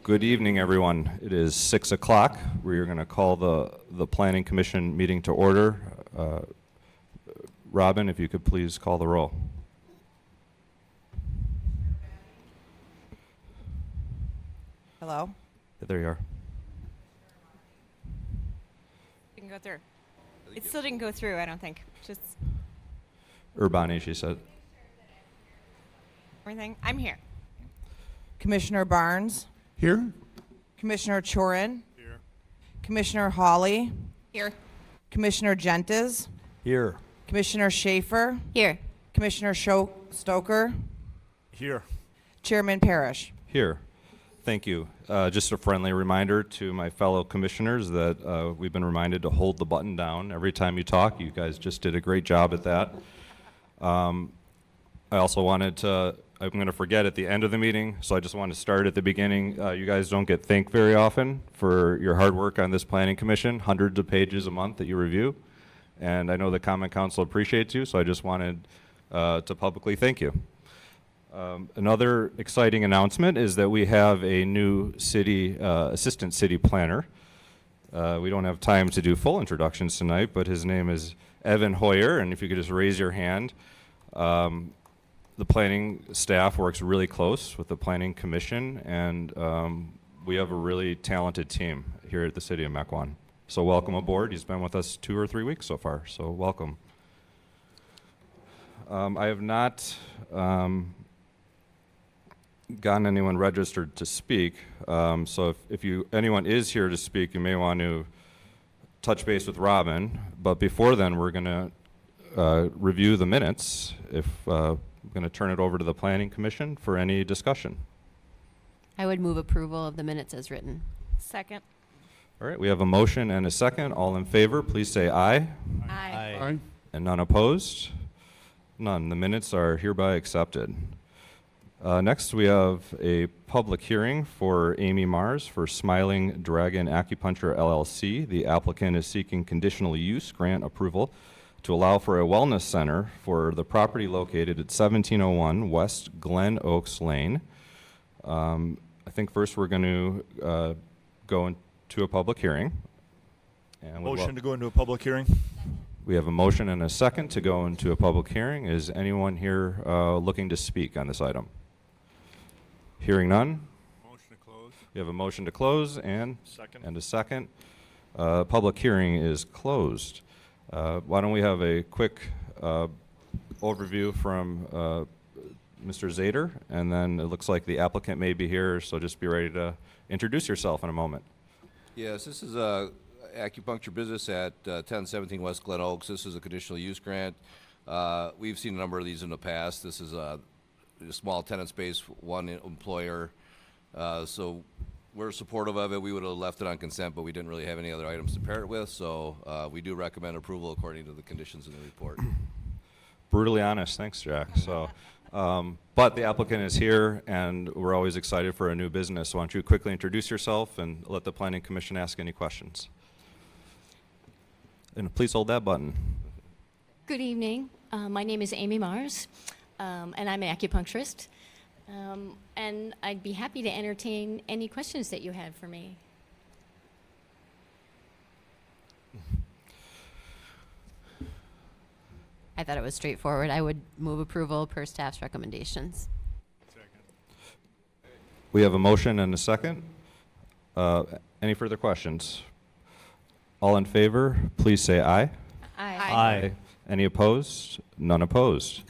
Good evening, everyone. It is 6 o'clock. We are going to call the Planning Commission meeting to order. Robin, if you could please call the roll. Hello? There you are. Didn't go through. It still didn't go through, I don't think. Just Urbani, she said. everything. I'm here. Commissioner Barnes, Here? Commissioner Chorin, Here. Commissioner Hawley, Here. Commissioner Gentes, Here. Commissioner Schaefer, Here. Commissioner Stoker, Here. Chairman Parrish. Here. Thank you. Just a friendly reminder to my fellow commissioners that we've been reminded to hold the button down every time you talk. You guys just did a great job at that. I also wanted to, I'm going to forget at the end of the meeting, so I just want to start at the beginning. You guys don't get thanked very often for your hard work on this planning commission, hundreds of pages a month that you review. And I know the Common Council appreciates you, so I just wanted to publicly thank you. Another exciting announcement is that we have a new city assistant city planner. We don't have time to do full introductions tonight, but his name is Evan Hoyer, and if you could just raise your hand. The planning staff works really close with the planning commission, and we have a really talented team here at the city of Mequon. So welcome aboard. He's been with us 2 or 3 weeks so far, so welcome. I have not gotten anyone registered to speak, so if anyone is here to speak, you may want to touch base with Robin, but before then we're going to review the minutes. I'm going to turn it over to the Planning Commission for any discussion. I would move approval of the minutes as written. Second. All right, we have a motion and a second. All in favor, please say aye. Aye. Aye. And none opposed? None. The minutes are hereby accepted. Next, we have a public hearing for Amy Mars for Smiling Dragon Acupuncture LLC. The applicant is seeking conditional use grant approval to allow for a wellness center for the property located at 1701 West Glen Oaks Lane. I think first we're going to go into a public hearing. And Motion to go into a public hearing? we have a motion and a second to go into a public hearing. Is anyone here looking to speak on this item? Hearing none. Motion to close. We have a motion to close and Second. a second. Public hearing is closed. Why don't we have a quick overview from Mr. Zader, and then it looks like the applicant may be here, so just be ready to introduce yourself in a moment. Yes, this is a acupuncture business at 1017 West Glen Oaks. This is a conditional use grant. We've seen a number of these in the past. This is a small tenant space, one employer. So we're supportive of it. We would have left it on consent, but we didn't really have any other items to pair it with. So we do recommend approval according to the conditions in the report. Brutally honest. Thanks, Jack. So, but the applicant is here, and we're always excited for a new business. So why don't you quickly introduce yourself and let the Planning Commission ask any questions. And please hold that button. Good evening. My name is Amy Mars, and I'm an acupuncturist. And I'd be happy to entertain any questions that you have for me. I thought it was straightforward. I would move approval per staff's recommendations. We have a motion and a second. Any further questions? All in favor, please say aye. Aye. Any opposed? None opposed.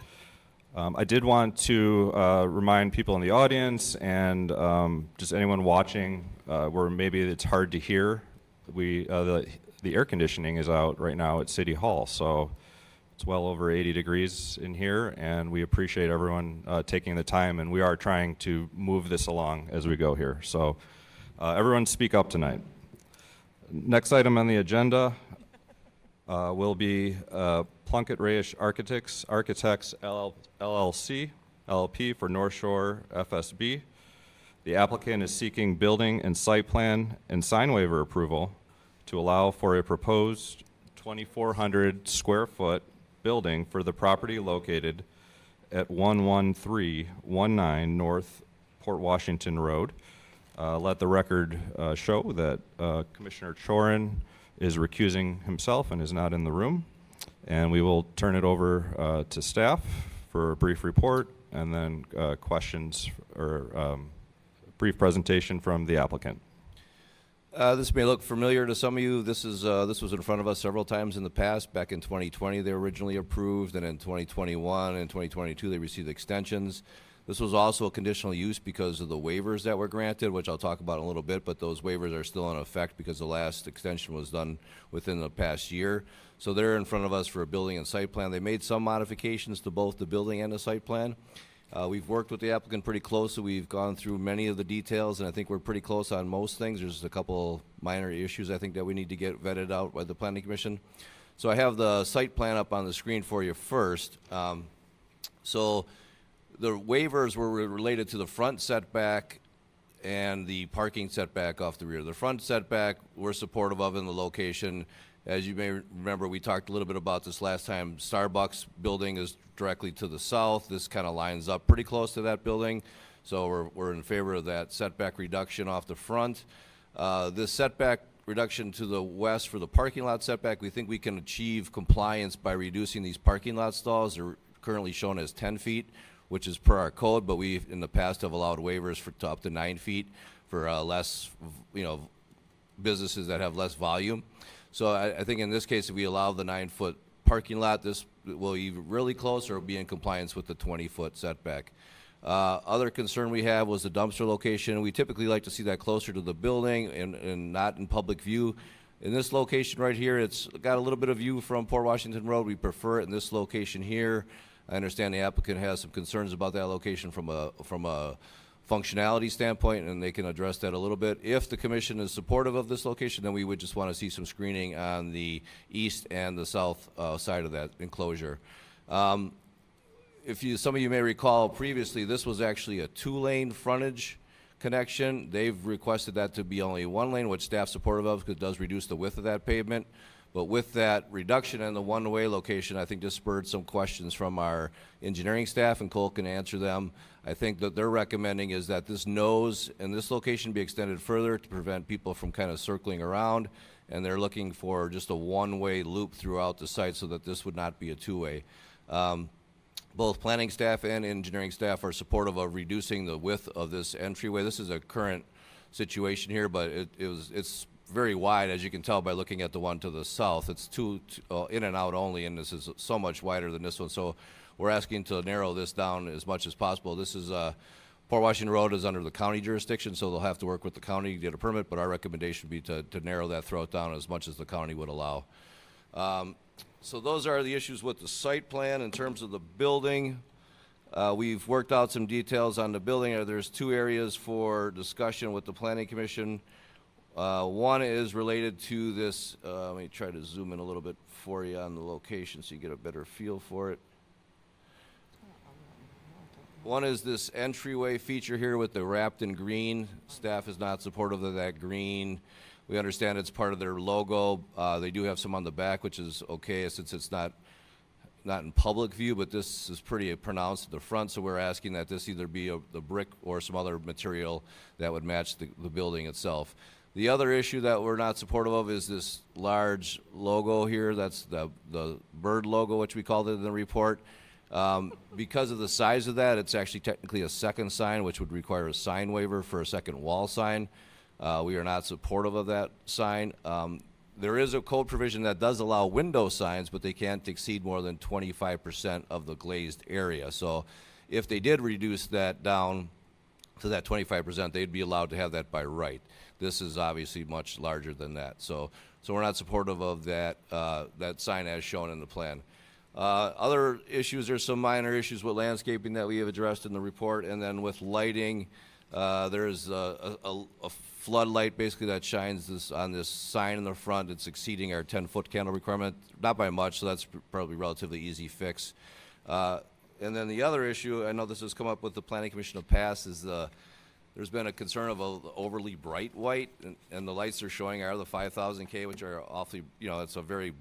I did want to remind people in the audience and just anyone watching where maybe it's hard to hear, the air conditioning is out right now at City Hall, so it's well over 80 degrees in here, and we appreciate everyone taking the time, and we are trying to move this along as we go here. So everyone speak up tonight. Next item on the agenda will be Plunkett Reyes Architects LLC, LLP for North Shore FSB. The applicant is seeking building and site plan and sign waiver approval to allow for a proposed 2,400 square foot building for the property located at 11319 North Port Washington Road. Let the record show that Commissioner Chorin is recusing himself and is not in the room. And we will turn it over to staff for a brief report and then questions or brief presentation from the applicant. This may look familiar to some of you. This was in front of us several times in the past. Back in 2020, they were originally approved, and in 2021 and 2022, they received extensions. This was also a conditional use because of the waivers that were granted, which I'll talk about in a little bit, but those waivers are still in effect because the last extension was done within the past year. So they're in front of us for a building and site plan. They made some modifications to both the building and the site plan. We've worked with the applicant pretty closely. We've gone through many of the details, and I think we're pretty close on most things. There's a couple minor issues I think that we need to get vetted out by the Planning Commission. So I have the site plan up on the screen for you first. So the waivers were related to the front setback and the parking setback off the rear. The front setback we're supportive of in the location. As you may remember, we talked a little bit about this last time. Starbucks building is directly to the south. This kind of lines up pretty close to that building. So we're in favor of that setback reduction off the front. This setback reduction to the west for the parking lot setback, we think we can achieve compliance by reducing these parking lot stalls. They're currently shown as 10 feet, which is per our code, but we in the past have allowed waivers to up to 9 feet for less, businesses that have less volume. So I think in this case, if we allow the 9-foot parking lot, this will either really close or be in compliance with the 20-foot setback. Other concern we have was the dumpster location. We typically like to see that closer to the building and not in public view. In this location right here, it's got a little bit of view from Port Washington Road. We prefer it in this location here. I understand the applicant has some concerns about that location from a functionality standpoint, and they can address that a little bit. If the commission is supportive of this location, then we would just want to see some screening on the east and the south side of that enclosure. Some of you may recall previously, this was actually a 2-lane frontage connection. They've requested that to be only 1 lane, which staff's supportive of because it does reduce the width of that pavement. But with that reduction in the one-way location, I think this spurred some questions from our engineering staff, and Cole can answer them. I think that they're recommending is that this nose and this location be extended further to prevent people from kind of circling around, and they're looking for just a one-way loop throughout the site so that this would not be a 2-way. Both planning staff and engineering staff are supportive of reducing the width of this entryway. This is a current situation here, but it's very wide, as you can tell by looking at the one to the south. It's in and out only, and this is so much wider than this one. So we're asking to narrow this down as much as possible. This is Port Washington Road is under the county jurisdiction, so they'll have to work with the county to get a permit, but our recommendation would be to narrow that throat down as much as the county would allow. So those are the issues with the site plan. In terms of the building, we've worked out some details on the building. There's 2 areas for discussion with the Planning Commission. One is related to this, let me try to zoom in a little bit for you on the location so you get a better feel for it. One is this entryway feature here with the wrapped in green. Staff is not supportive of that green. We understand it's part of their logo. They do have some on the back, which is okay since it's not in public view, but this is pretty pronounced at the front, so we're asking that this either be the brick or some other material that would match the building itself. The other issue that we're not supportive of is this large logo here. That's the bird logo, which we called it in the report. Because of the size of that, it's actually technically a second sign, which would require a sign waiver for a second wall sign. We are not supportive of that sign. There is a code provision that does allow window signs, but they can't exceed more than 25% of the glazed area. So if they did reduce that down to that 25%, they'd be allowed to have that by right. This is obviously much larger than that. So we're not supportive of that sign as shown in the plan. Other issues, there's some minor issues with landscaping that we have addressed in the report, and then with lighting, there's a floodlight basically that shines on this sign in the front. It's exceeding our 10-foot candle requirement, not by much, so that's probably relatively easy fix. And then the other issue, I know this has come up with the Planning Commission in the past, is there's been a concern of overly bright white, and the lights they're showing are the 5000K, which are awfully, it's a very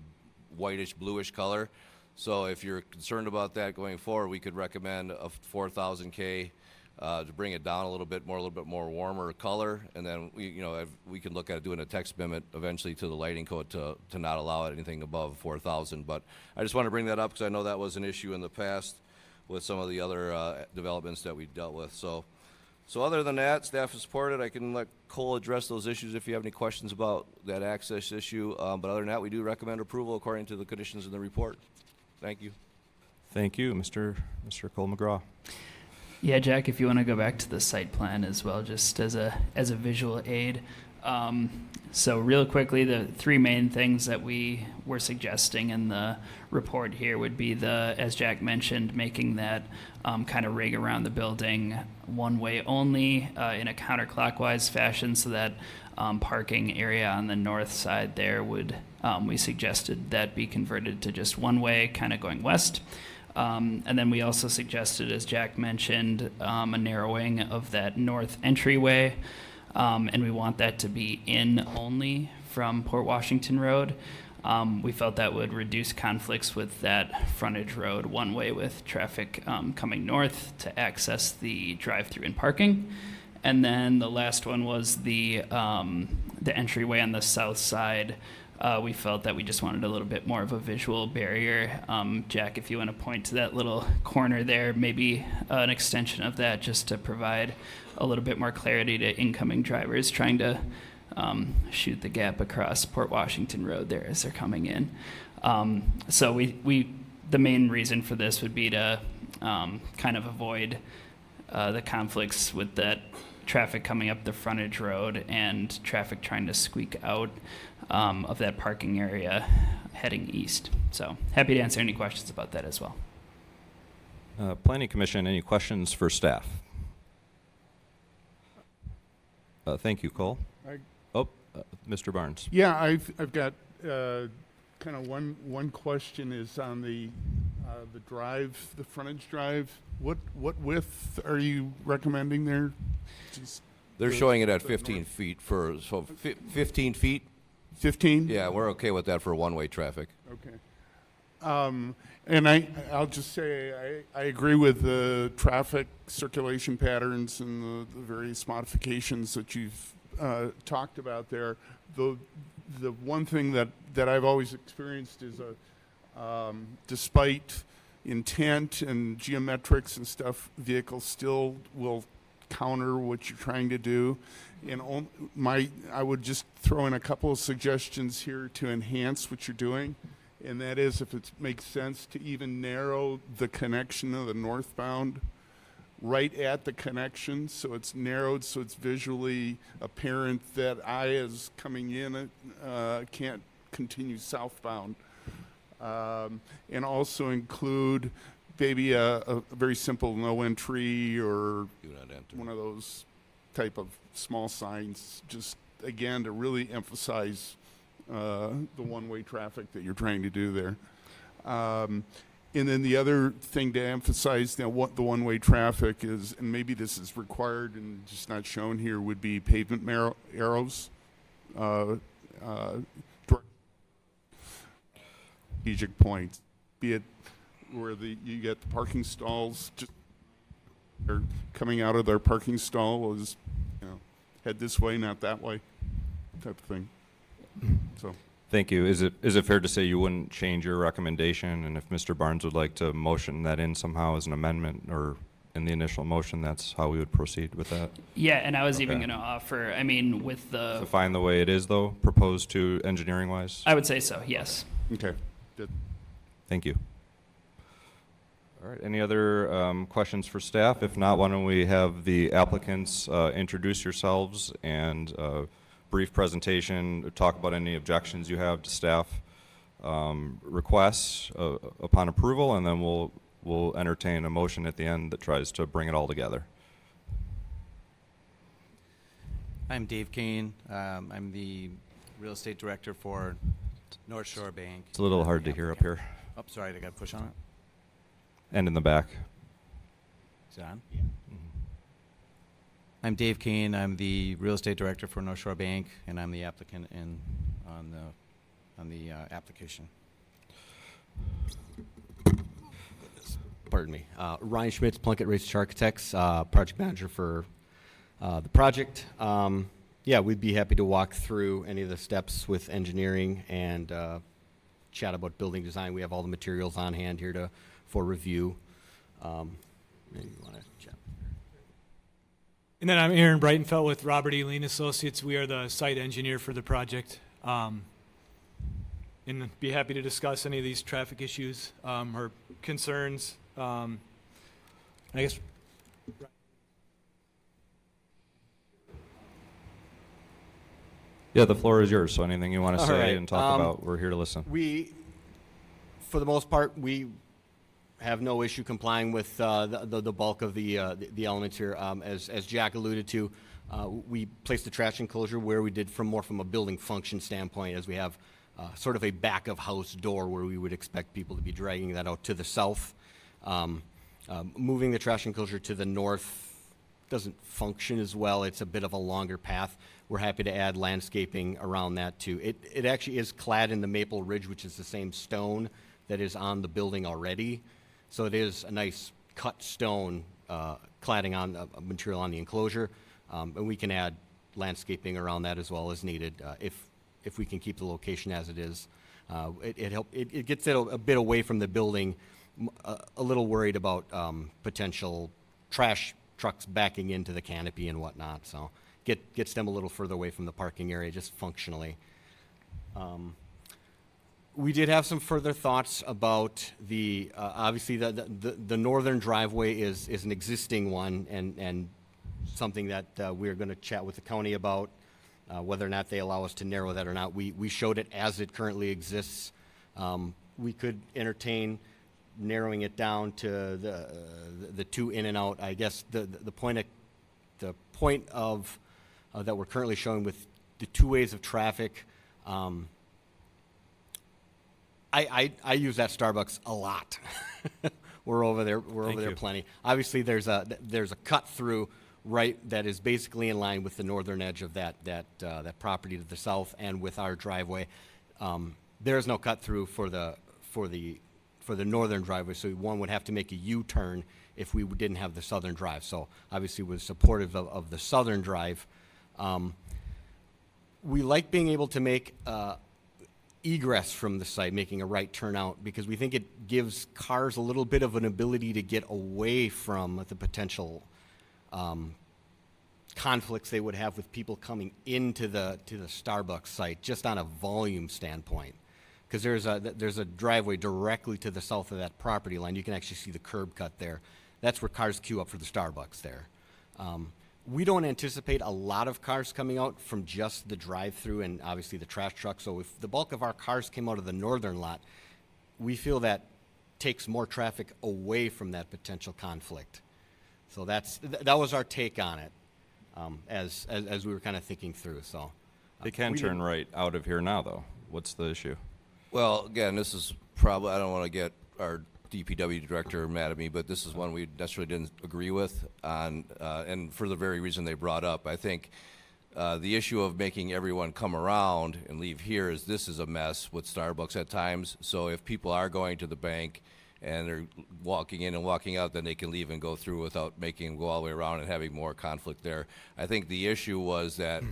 whitish, bluish color. So if you're concerned about that going forward, we could recommend a 4000K to bring it down a little bit more warmer color, and then we can look at doing a text amendment eventually to the lighting code to not allow anything above 4,000. But I just want to bring that up because I know that was an issue in the past with some of the other developments that we dealt with. So other than that, staff is supported. I can let Cole address those issues if you have any questions about that access issue. But other than that, we do recommend approval according to the conditions in the report. Thank you. Thank you, Mr. Cole McGraw. Yeah, Jack, if you want to go back to the site plan as well, just as a visual aid. So real quickly, the three main things that we were suggesting in the report here would be as Jack mentioned, making that kind of rig around the building one way only in a counterclockwise fashion, so that parking area on the north side there would, we suggested that be converted to just one way, kind of going west. And then we also suggested, as Jack mentioned, a narrowing of that north entryway, and we want that to be in only from Port Washington Road. We felt that would reduce conflicts with that frontage road one way with traffic coming north to access the drive-through and parking. And then the last one was the entryway on the south side. We felt that we just wanted a little bit more of a visual barrier. Jack, if you want to point to that little corner there, maybe an extension of that just to provide a little bit more clarity to incoming drivers trying to shoot the gap across Port Washington Road there as they're coming in. So the main reason for this would be to kind of avoid the conflicts with that traffic coming up the frontage road and traffic trying to squeak out of that parking area heading east. So happy to answer any questions about that as well. Planning Commission, any questions for staff? Thank you, Cole. Mr. Barnes. Yeah, I've got kind of one question is on the drive, the frontage drive. What width are you recommending there? They're showing it at 15 feet 15 feet. 15? Yeah, we're okay with that for one-way traffic. Okay. And I'll just say I agree with the traffic circulation patterns and the various modifications that you've talked about there. The one thing that I've always experienced is despite intent and geometrics and stuff, vehicles still will counter what you're trying to do. And I would just throw in a couple of suggestions here to enhance what you're doing. And that is, if it makes sense to even narrow the connection of the northbound right at the connection, so it's narrowed, so it's visually apparent that I, as coming in, can't continue southbound. And also include maybe a very simple no entry or Do not enter. one of those type of small signs, just again to really emphasize the one-way traffic that you're trying to do there. And then the other thing to emphasize what the one-way traffic is, and maybe this is required and just not shown here, would be pavement arrows. Strategic points, be it where you get the parking stalls, just they're coming out of their parking stall is, head this way, not that way, type of thing. So. Thank you. Is it fair to say you wouldn't change your recommendation, and if Mr. Barnes would like to motion that in somehow as an amendment or in the initial motion, that's how we would proceed with that? Yeah, and I was even Okay. going to offer, with the... So fine the way it is, though, proposed to engineering-wise? I would say so, yes. Okay. Good. Thank you. All right, any other questions for staff? If not, why don't we have the applicants introduce yourselves and brief presentation, talk about any objections you have to staff requests upon approval, and then we'll entertain a motion at the end that tries to bring it all together. I'm Dave Kane. I'm the real estate director for North Shore Bank. It's a little hard to hear up here. Oh, sorry, I got to push on it. And in the back. Is it on? Yeah. I'm Dave Kane. I'm the real estate director for North Shore Bank, and I'm the applicant on the application. pardon me, Ryan Schmitz, Plunkett Research Architects, project manager for the project. Yeah, we'd be happy to walk through any of the steps with engineering and chat about building design. We have all the materials on hand here for review. Maybe you want to chat. And then I'm Aaron Breitenfeld with Robert E. Lean Associates. We are the site engineer for the project. And be happy to discuss any of these traffic issues or concerns. I guess. Yeah, the floor is yours. So anything you want to All say right, and talk about, we're here to listen. We, for the most part, we have no issue complying with the bulk of the elements here. As Jack alluded to, we placed the trash enclosure where we did from a building function standpoint, as we have sort of a back of house door where we would expect people to be dragging that out to the south. Moving the trash enclosure to the north doesn't function as well. It's a bit of a longer path. We're happy to add landscaping around that too. It actually is clad in the maple ridge, which is the same stone that is on the building already. So it is a nice cut stone cladding on material on the enclosure. And we can add landscaping around that as well as needed if we can keep the location as it is. It gets it a bit away from the building. A little worried about potential trash trucks backing into the canopy and whatnot. So gets them a little further away from the parking area just functionally. We did have some further thoughts about the obviously the northern driveway is an existing one and something that we're going to chat with the county about whether or not they allow us to narrow that or not. We showed it as it currently exists. We could entertain narrowing it down to the two in and out. I guess the point of that we're currently showing with the two ways of traffic. I use that Starbucks a lot. We're over there. We're over there plenty. Obviously, there's a cut through right that is basically in line with the northern edge of that property to the south and with our driveway. There is no cut through for the northern driveway, so one would have to make a U-turn if we didn't have the southern drive. So obviously, we're supportive of the southern drive. We like being able to make egress from the site, making a right turn out, because we think it gives cars a little bit of an ability to get away from the potential conflicts they would have with people coming into the Starbucks site, just on a volume standpoint. Because there's a driveway directly to the south of that property line. You can actually see the curb cut there. That's where cars queue up for the Starbucks there. We don't anticipate a lot of cars coming out from just the drive-through and obviously the trash truck. So if the bulk of our cars came out of the northern lot, we feel that takes more traffic away from that potential conflict. So that was our take on it as we were kind of thinking through. So They can turn right out of here now, though. What's the issue? Well, again, this is probably, I don't want to get our DPW director mad at me, but this is one we necessarily didn't agree with on, and for the very reason they brought up. I think the issue of making everyone come around and leave here is this is a mess with Starbucks at times. So if people are going to the bank and they're walking in and walking out, then they can leave and go through without making them go all the way around and having more conflict there. I think the issue was that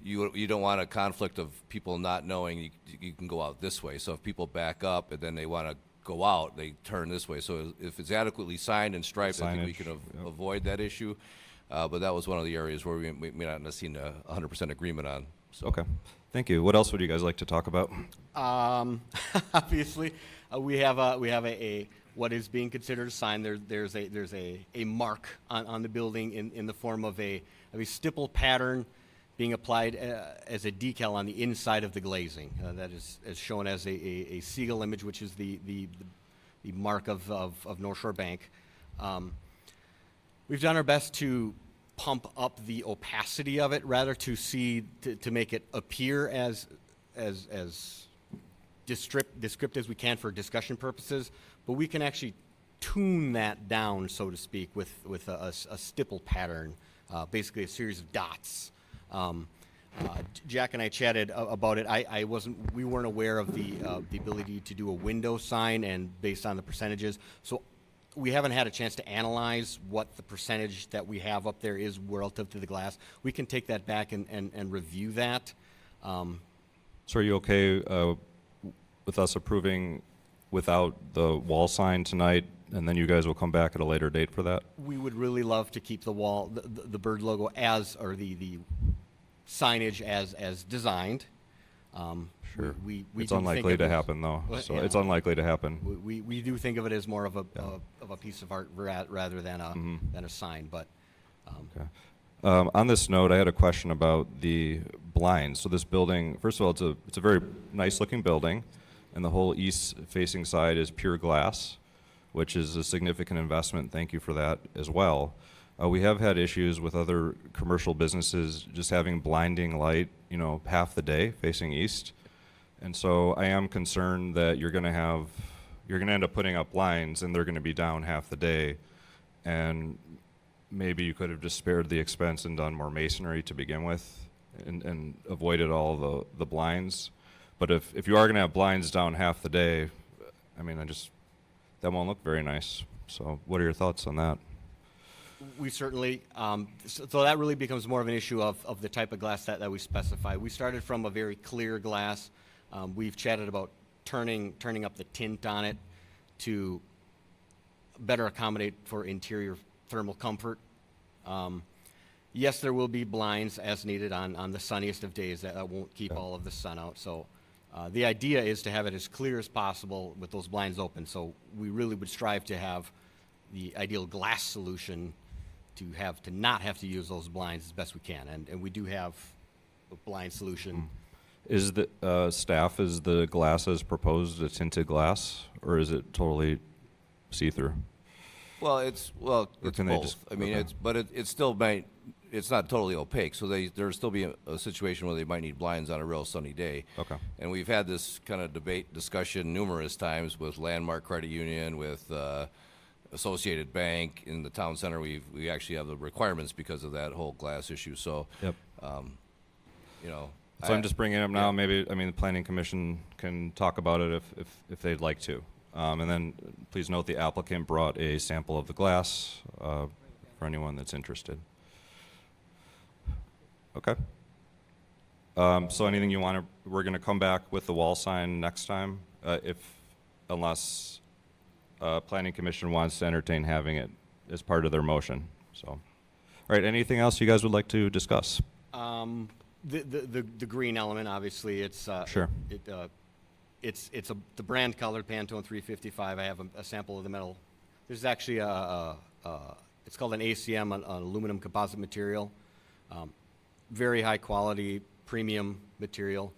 you don't want a conflict of people not knowing you can go out this way. So if people back up and then they want to go out, they turn this way. So if it's adequately signed and striped, I think we can avoid that issue. But that was one of the areas where we may not have seen 100% agreement on. So. Okay. Thank you. What else would you guys like to talk about? Obviously, we have a what is being considered a sign. There's a mark on the building in the form of a stipple pattern being applied as a decal on the inside of the glazing. That is shown as a seagull image, which is the mark of North Shore Bank. We've done our best to pump up the opacity of it, rather to make it appear as descriptive as we can for discussion purposes, but we can actually tune that down, so to speak, with a stipple pattern, basically a series of dots. Jack and I chatted about it. We weren't aware of the ability to do a window sign, and based on the percentages. So we haven't had a chance to analyze what the percentage that we have up there is relative to the glass. We can take that back and review that. So are you okay with us approving without the wall sign tonight, and then you guys will come back at a later date for that? We would really love to keep the wall, the bird logo as, or the signage as designed. Sure. We It's do think unlikely of to it as- happen, though. Well, So yeah. it's unlikely to happen. We do think of it as more of a piece of art rather than a sign, but Okay. On this note, I had a question about the blinds. So this building, first of all, it's a very nice-looking building, and the whole east-facing side is pure glass, which is a significant investment. Thank you for that as well. We have had issues with other commercial businesses just having blinding light, half the day facing east. And so I am concerned that you're going to end up putting up blinds and they're going to be down half the day. And maybe you could have just spared the expense and done more masonry to begin with and avoided all the blinds. But if you are going to have blinds down half the day, I mean, that won't look very nice. So what are your thoughts on that? we certainly, so that really becomes more of an issue of the type of glass that we specify. We started from a very clear glass. We've chatted about turning up the tint on it to better accommodate for interior thermal comfort. Yes, there will be blinds as needed on the sunniest of days that won't keep all of the sun out. So the idea is to have it as clear as possible with those blinds open. So we really would strive to have the ideal glass solution to not have to use those blinds as best we can. And we do have a blind solution. Is the staff, is the glass as proposed a tinted glass, or is it totally see-through? Well, it's can they both. just- I mean, okay. it still might. It's not totally opaque, so there'll still be a situation where they might need blinds on a real sunny day. Okay. And we've had this kind of discussion numerous times with Landmark Credit Union, with Associated Bank in the town center. We actually have the requirements because of that whole glass issue. So, Yep. you know. So I'm just bringing it up now. yeah. Maybe, I mean, the planning commission can talk about it if they'd like to. And then please note the applicant brought a sample of the glass for anyone that's interested. Okay. So anything you want to, we're going to come back with the wall sign next time, unless planning commission wants to entertain having it as part of their motion. So, all right. Anything else you guys would like to discuss? The green element, obviously, it's Sure. It's the brand colored Pantone 355. I have a sample of the metal. There's actually it's called an ACM, an aluminum composite material. Very high quality, premium material.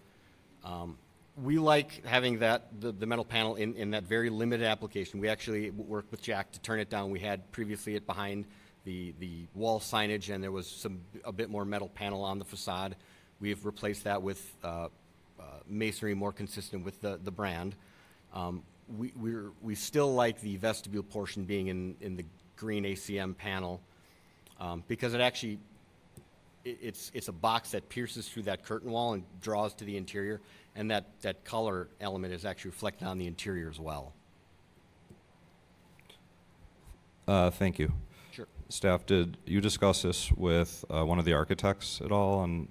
We like having the metal panel in that very limited application. We actually worked with Jack to turn it down. We had previously it behind the wall signage, and there was a bit more metal panel on the facade. We've replaced that with masonry more consistent with the brand. We still like the vestibule portion being in the green ACM panel because it actually it's a box that pierces through that curtain wall and draws to the interior, and that color element is actually reflected on the interior as well. Thank you. Sure. Staff, did you discuss this with one of the architects at all, and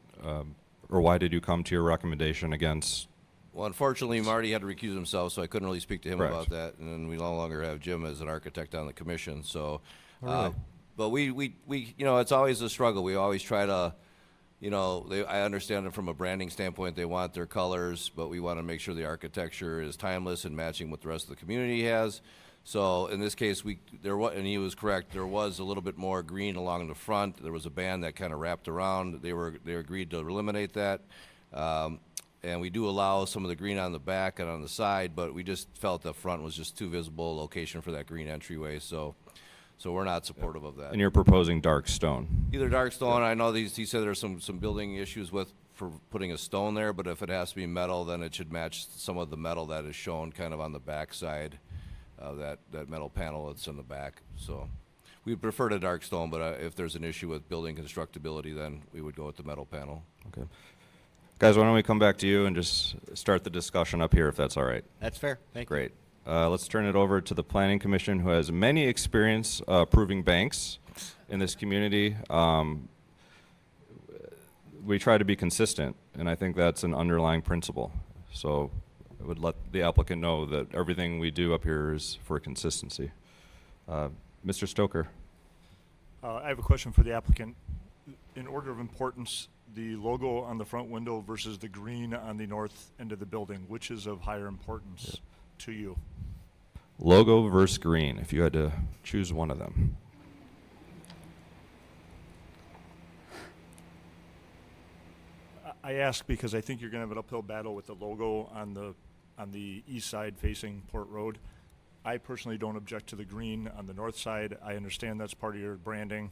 or why did you come to your recommendation against? Well, unfortunately, Marty had to recuse himself, so I couldn't really speak to him Correct. about that. And then we no longer have Jim as an architect on the commission. So, Oh, really? but we it's always a struggle. We always try to, I understand it from a branding standpoint. They want their colors, but we want to make sure the architecture is timeless and matching what the rest of the community has. So in this case, and he was correct. There was a little bit more green along the front. There was a band that kind of wrapped around. They agreed to eliminate that, and we do allow some of the green on the back and on the side. But we just felt the front was just too visible location for that green entryway. So we're not supportive of that. And you're proposing dark stone. Either dark stone. I know he said there's some building issues for putting a stone there, but if it has to be metal, then it should match some of the metal that is shown kind of on the back side. That metal panel that's in the back. So we prefer the dark stone, but if there's an issue with building constructability, then we would go with the metal panel. Okay. Guys, why don't we come back to you and just start the discussion up here, if that's all right? That's fair. Thank you. Great. let's turn it over to the Planning Commission, who has many experience approving banks in this community. We try to be consistent, and I think that's an underlying principle. So I would let the applicant know that everything we do up here is for consistency. Mr. Stoker. I have a question for the applicant. In order of importance, the logo on the front window versus the green on the north end of the building, which is of higher importance to you? Logo versus green, if you had to choose one of them. I ask because I think you're going to have an uphill battle with the logo on the east side facing Port Road. I personally don't object to the green on the north side. I understand that's part of your branding.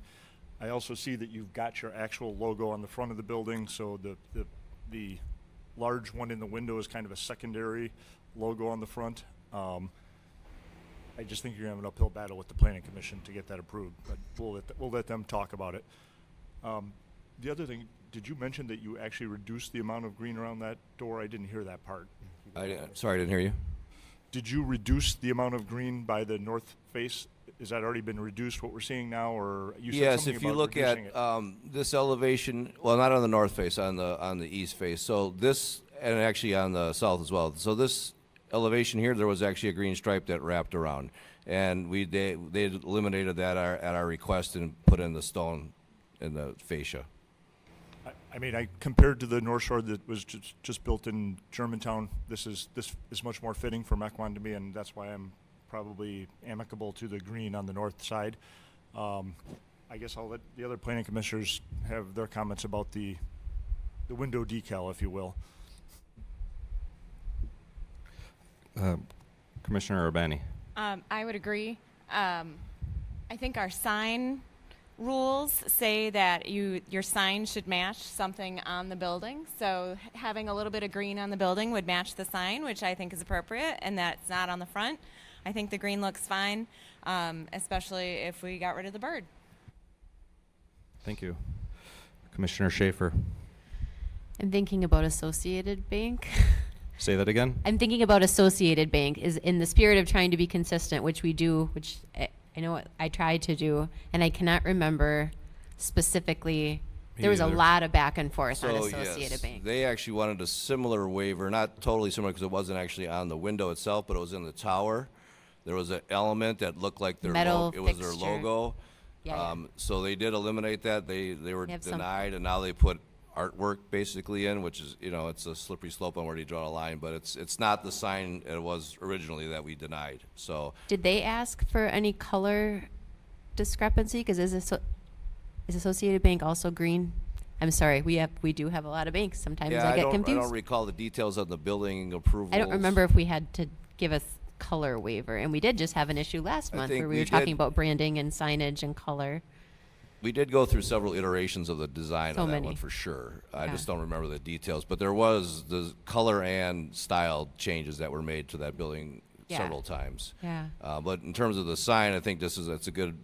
I also see that you've got your actual logo on the front of the building, so the large one in the window is kind of a secondary logo on the front. I just think you're going to have an uphill battle with the Planning Commission to get that approved, but we'll let them talk about it. The other thing, did you mention that you actually reduced the amount of green around that door? I didn't hear that part. Sorry, I didn't hear you. Did you reduce the amount of green by the north face? Has that already been reduced, what we're seeing now, or you said Yes, something if you about look at reducing it? this elevation, well, not on the north face, on the east face. So this, and actually on the south as well. So this elevation here, there was actually a green stripe that wrapped around, and they eliminated that at our request and put in the stone in the fascia. I mean, compared to the North Shore that was just built in Germantown, this is much more fitting for Mequon to me, and that's why I'm probably amicable to the green on the north side. I guess I'll let the other planning commissioners have their comments about the window decal, if you will. Commissioner Urbani. I would agree. I think our sign rules say that your sign should match something on the building. So having a little bit of green on the building would match the sign, which I think is appropriate, and that's not on the front. I think the green looks fine, especially if we got rid of the bird. Thank you. Commissioner Schaefer. I'm thinking about Associated Bank. Say that again. I'm thinking about Associated Bank is in the spirit of trying to be consistent, which we do, which I know what I tried to do, and I cannot remember specifically. There was a lot of back and forth on Associated yes, Bank. they actually wanted a similar waiver, not totally similar because it wasn't actually on the window itself, but it was in the tower. There was an element that looked like their Metal it was their fixture. logo. Yeah, So they did eliminate that. They were We have some- denied, and now they put artwork basically in, which is, it's a slippery slope on where you draw a line, but it's not the sign it was originally that we denied. So Did they ask for any color discrepancy? Because is Associated Bank also green? I'm sorry, we do have a lot of banks. Sometimes yeah, I get I confused. don't recall the details of the building approvals. I don't remember if we had to give a color waiver, and we did just have an issue last I month think where we we were talking did. about branding and signage and color. We did go through several iterations of the design So on that many. one for sure. I Yeah. just don't remember the details, but there was the color and style changes that were made to that building Yeah. several times. Yeah. But in terms of the sign, I think it's a good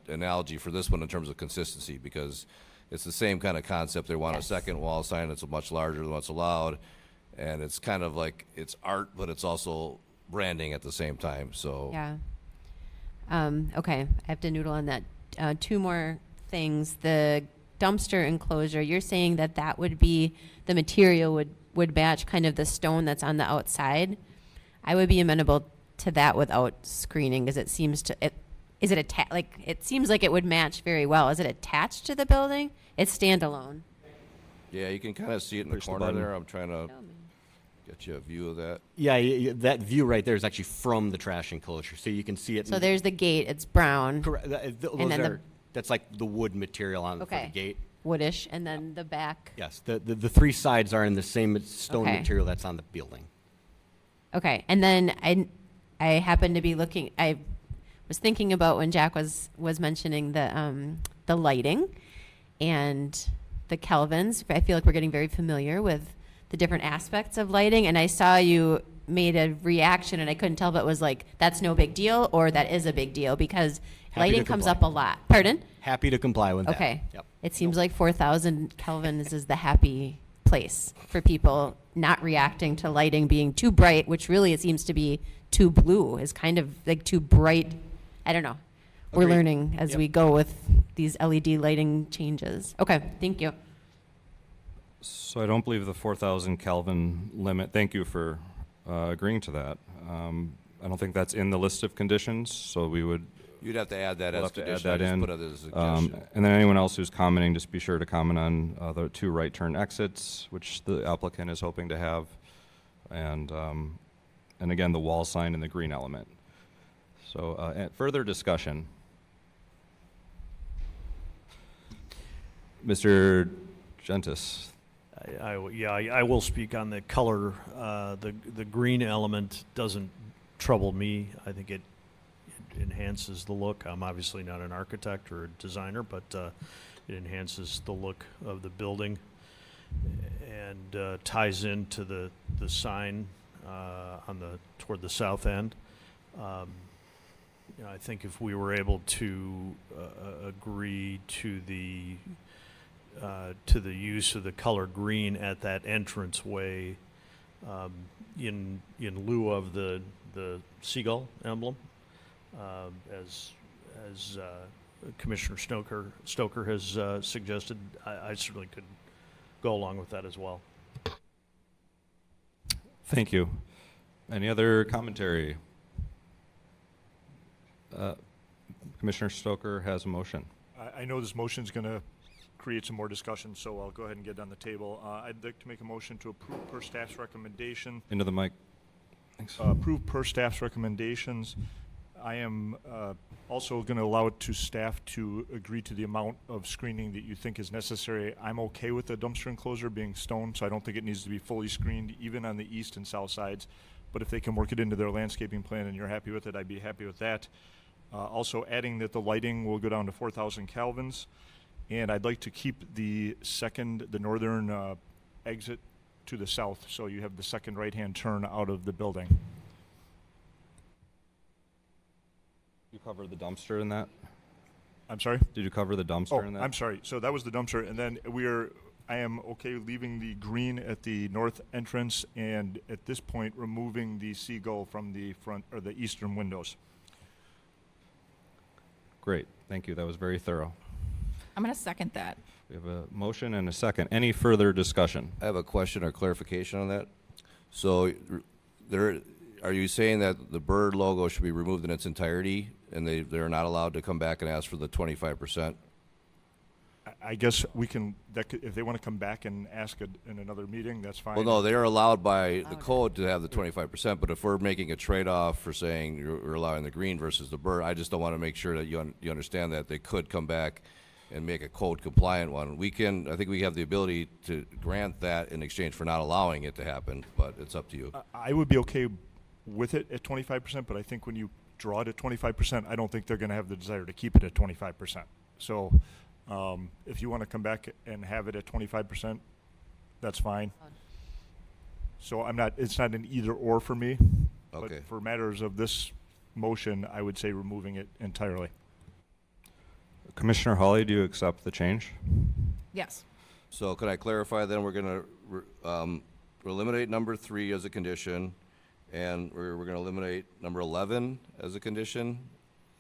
analogy for this one in terms of consistency because it's the same kind of concept. They want Yes. a second wall sign that's much larger than what's allowed, and it's kind of like it's art, but it's also branding at the same time. So Yeah. Okay, I have to noodle on that. Two more things. The dumpster enclosure, you're saying that would be, the material would match kind of the stone that's on the outside. I would be amenable to that without screening, because it seems to, is it it seems like it would match very well. Is it attached to the building? It's standalone. yeah, you can kind of see it in the Push the corner button. there. I'm trying to get you a view of that. Yeah, that view right there is actually from the trash enclosure, so you can see it. So there's the gate, it's brown, Correct. and then That's like the wood material on for the Okay. gate. woodish, and then the back. Yes, the three sides are in the same stone Okay. material that's on the building. Okay, and then I happened to be looking. I was thinking about when Jack was mentioning the lighting and the kelvins. I feel like we're getting very familiar with the different aspects of lighting, and I saw you made a reaction, and I couldn't tell if it was like that's no big deal or that is a big deal because Happy to lighting comes comply. up a lot. Pardon? Happy to comply with that. Okay. Yep. It seems like 4,000 kelvins is the happy place for people not reacting to lighting being too bright, which really it seems to be too blue, is kind of like too bright. I don't know. We're Agreed. learning as Yep. we go with these LED lighting changes. Okay, thank you. So I don't believe the 4,000 Kelvin limit, thank you for agreeing to that. I don't think that's in the list of conditions, so we would You'd have to add that we'll as have to add condition. I that just in. put it as a suggestion. And then anyone else who's commenting, just be sure to comment on the 2 right turn exits, which the applicant is hoping to have, and again, the wall sign and the green element. So further discussion. Mr. Gentis. I will speak on the color. The green element doesn't trouble me. I think it enhances the look. I'm obviously not an architect or a designer, but it enhances the look of the building and ties into the sign toward the south end. I think if we were able to agree to the use of the color green at that entranceway, in lieu of the seagull emblem, as Commissioner Stoker has suggested, I certainly could go along with that as well. Thank you. Any other commentary? Commissioner Stoker has a motion. I know this motion's going to create some more discussion, so I'll go ahead and get it on the table. I'd like to make a motion to approve per staff's recommendation. Into the mic. Thanks. Approve per staff's recommendations. I am also going to allow it to staff to agree to the amount of screening that you think is necessary. I'm okay with the dumpster enclosure being stone, so I don't think it needs to be fully screened, even on the east and south sides. But if they can work it into their landscaping plan and you're happy with it, I'd be happy with that. Also adding that the lighting will go down to 4,000 kelvins. And I'd like to keep the northern exit to the south, so you have the second right-hand turn out of the building. You cover the dumpster in that? I'm sorry? Did you cover the dumpster in that? I'm sorry. So that was the dumpster, and then I am okay leaving the green at the north entrance, and at this point, removing the seagull from the front, or the eastern windows. Great, thank you. That was very thorough. I'm going to second that. We have a motion and a second. Any further discussion? I have a question or clarification on that. So are you saying that the bird logo should be removed in its entirety, and they're not allowed to come back and ask for the 25%? I guess we can, if they want to come back and ask it in another meeting, that's fine. Well, no, they are allowed by the code to have the 25%, but if we're making a trade-off for saying you're allowing the green versus the bird, I just don't want to make sure that you understand that they could come back and make a code compliant one. I think we have the ability to grant that in exchange for not allowing it to happen, but it's up to you. I would be okay with it at 25%, but I think when you draw it at 25%, I don't think they're going to have the desire to keep it at 25%. So if you want to come back and have it at 25%, that's fine. So it's not an either or for me. Okay. But for matters of this motion, I would say removing it entirely. Commissioner Hawley, do you accept the change? Yes. So could I clarify then, we're going to eliminate number 3 as a condition, and we're going to eliminate number 11 as a condition?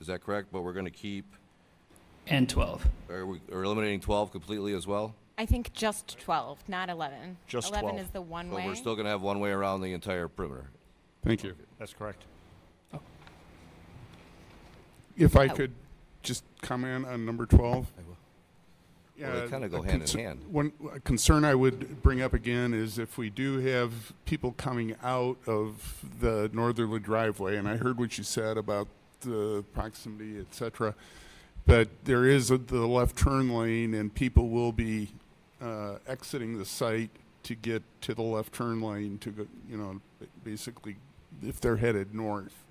Is that correct? But we're going to keep, And 12. are eliminating 12 completely as well? I think just 12, not 11. Just 11 12. is the one So way. we're still going to have one way around the entire perimeter? Thank you. That's correct. If I could just comment on number 12. Well, they kind of go a hand in hand. One a concern I would bring up again is if we do have people coming out of the northerly driveway, and I heard what you said about the proximity, et cetera, but there is the left turn lane, and people will be exiting the site to get to the left turn lane to go, basically if they're headed north.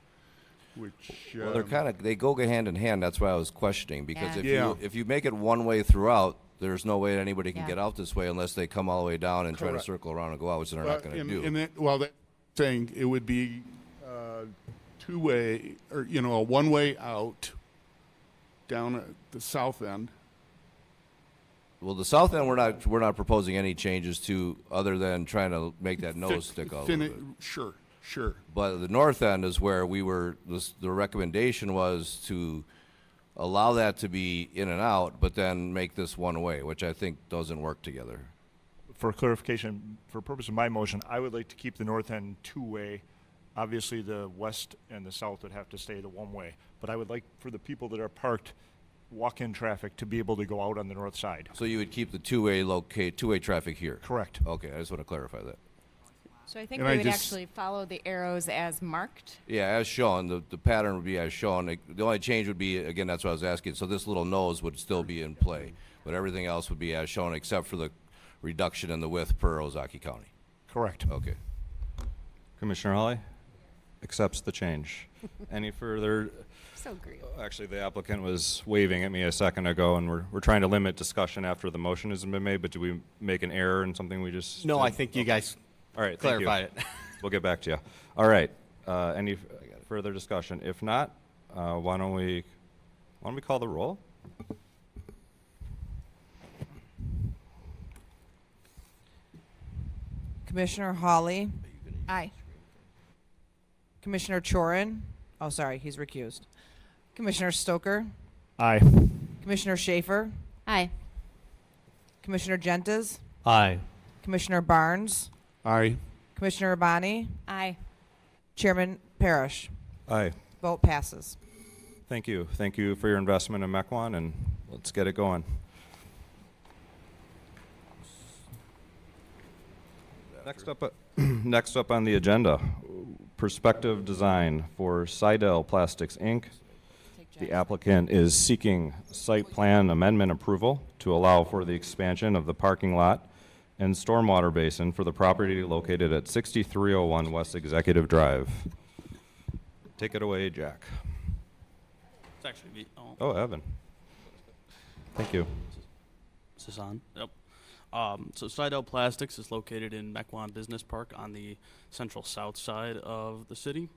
Which Well, they go hand in hand. That's why I was questioning, because Yeah. if you make it one way throughout, there's no way anybody can Yeah. get out this way unless they come all the way down and try to Correct. circle around and go out, which they're not going to do. That's saying it would be two-way, or a one-way out down at the south end. Well, the south end, we're not proposing any changes to, other than trying to make that nose stick out a little bit. Sure. Sure. But the north end is where the recommendation was to allow that to be in and out, but then make this one way, which I think doesn't work together. For clarification, for purpose of my motion, I would like to keep the north end two-way. Obviously, the west and the south would have to stay the one-way. But I would like for the people that are parked walk-in traffic to be able to go out on the north side. So you would keep the two-way traffic here? Correct. Okay, I just want to clarify that. So I think And we I would just- actually follow the arrows as marked. Yeah, as shown, the pattern would be as shown. The only change would be, again, that's what I was asking, so this little nose would still be in play, but everything else would be as shown except for the reduction in the width per Ozaki County. Correct. Okay. Commissioner Hawley accepts the change. Any further? So great. Actually, the applicant was waving at me a second ago, and we're trying to limit discussion after the motion has been made, but do we make an error in something we just No, did? I think you guys All right, thank you. clarified it. We'll get back to you. All right, any further discussion? If not, why don't we call the roll? Commissioner Hawley, Aye. Commissioner Chorin, oh, sorry, he's recused. Commissioner Stoker, Aye. Commissioner Schaefer, Aye. Commissioner Gentes, Aye. Commissioner Barnes, Aye. Commissioner Urbani, Aye. Chairman Parrish. Aye. Vote passes. Thank you. Thank you for your investment in Mequon, and let's get it going. Next up on the agenda, perspective design for Seidel Plastics, Inc. The applicant is seeking site plan amendment approval to allow for the expansion of the parking lot and stormwater basin for the property located at 6301 West Executive Drive. Take it away, Jack. It's actually me. Oh, Evan. Thank you. Is this on? Yep. So Seidel Plastics is located in Mequon Business Park on the central south side of the city,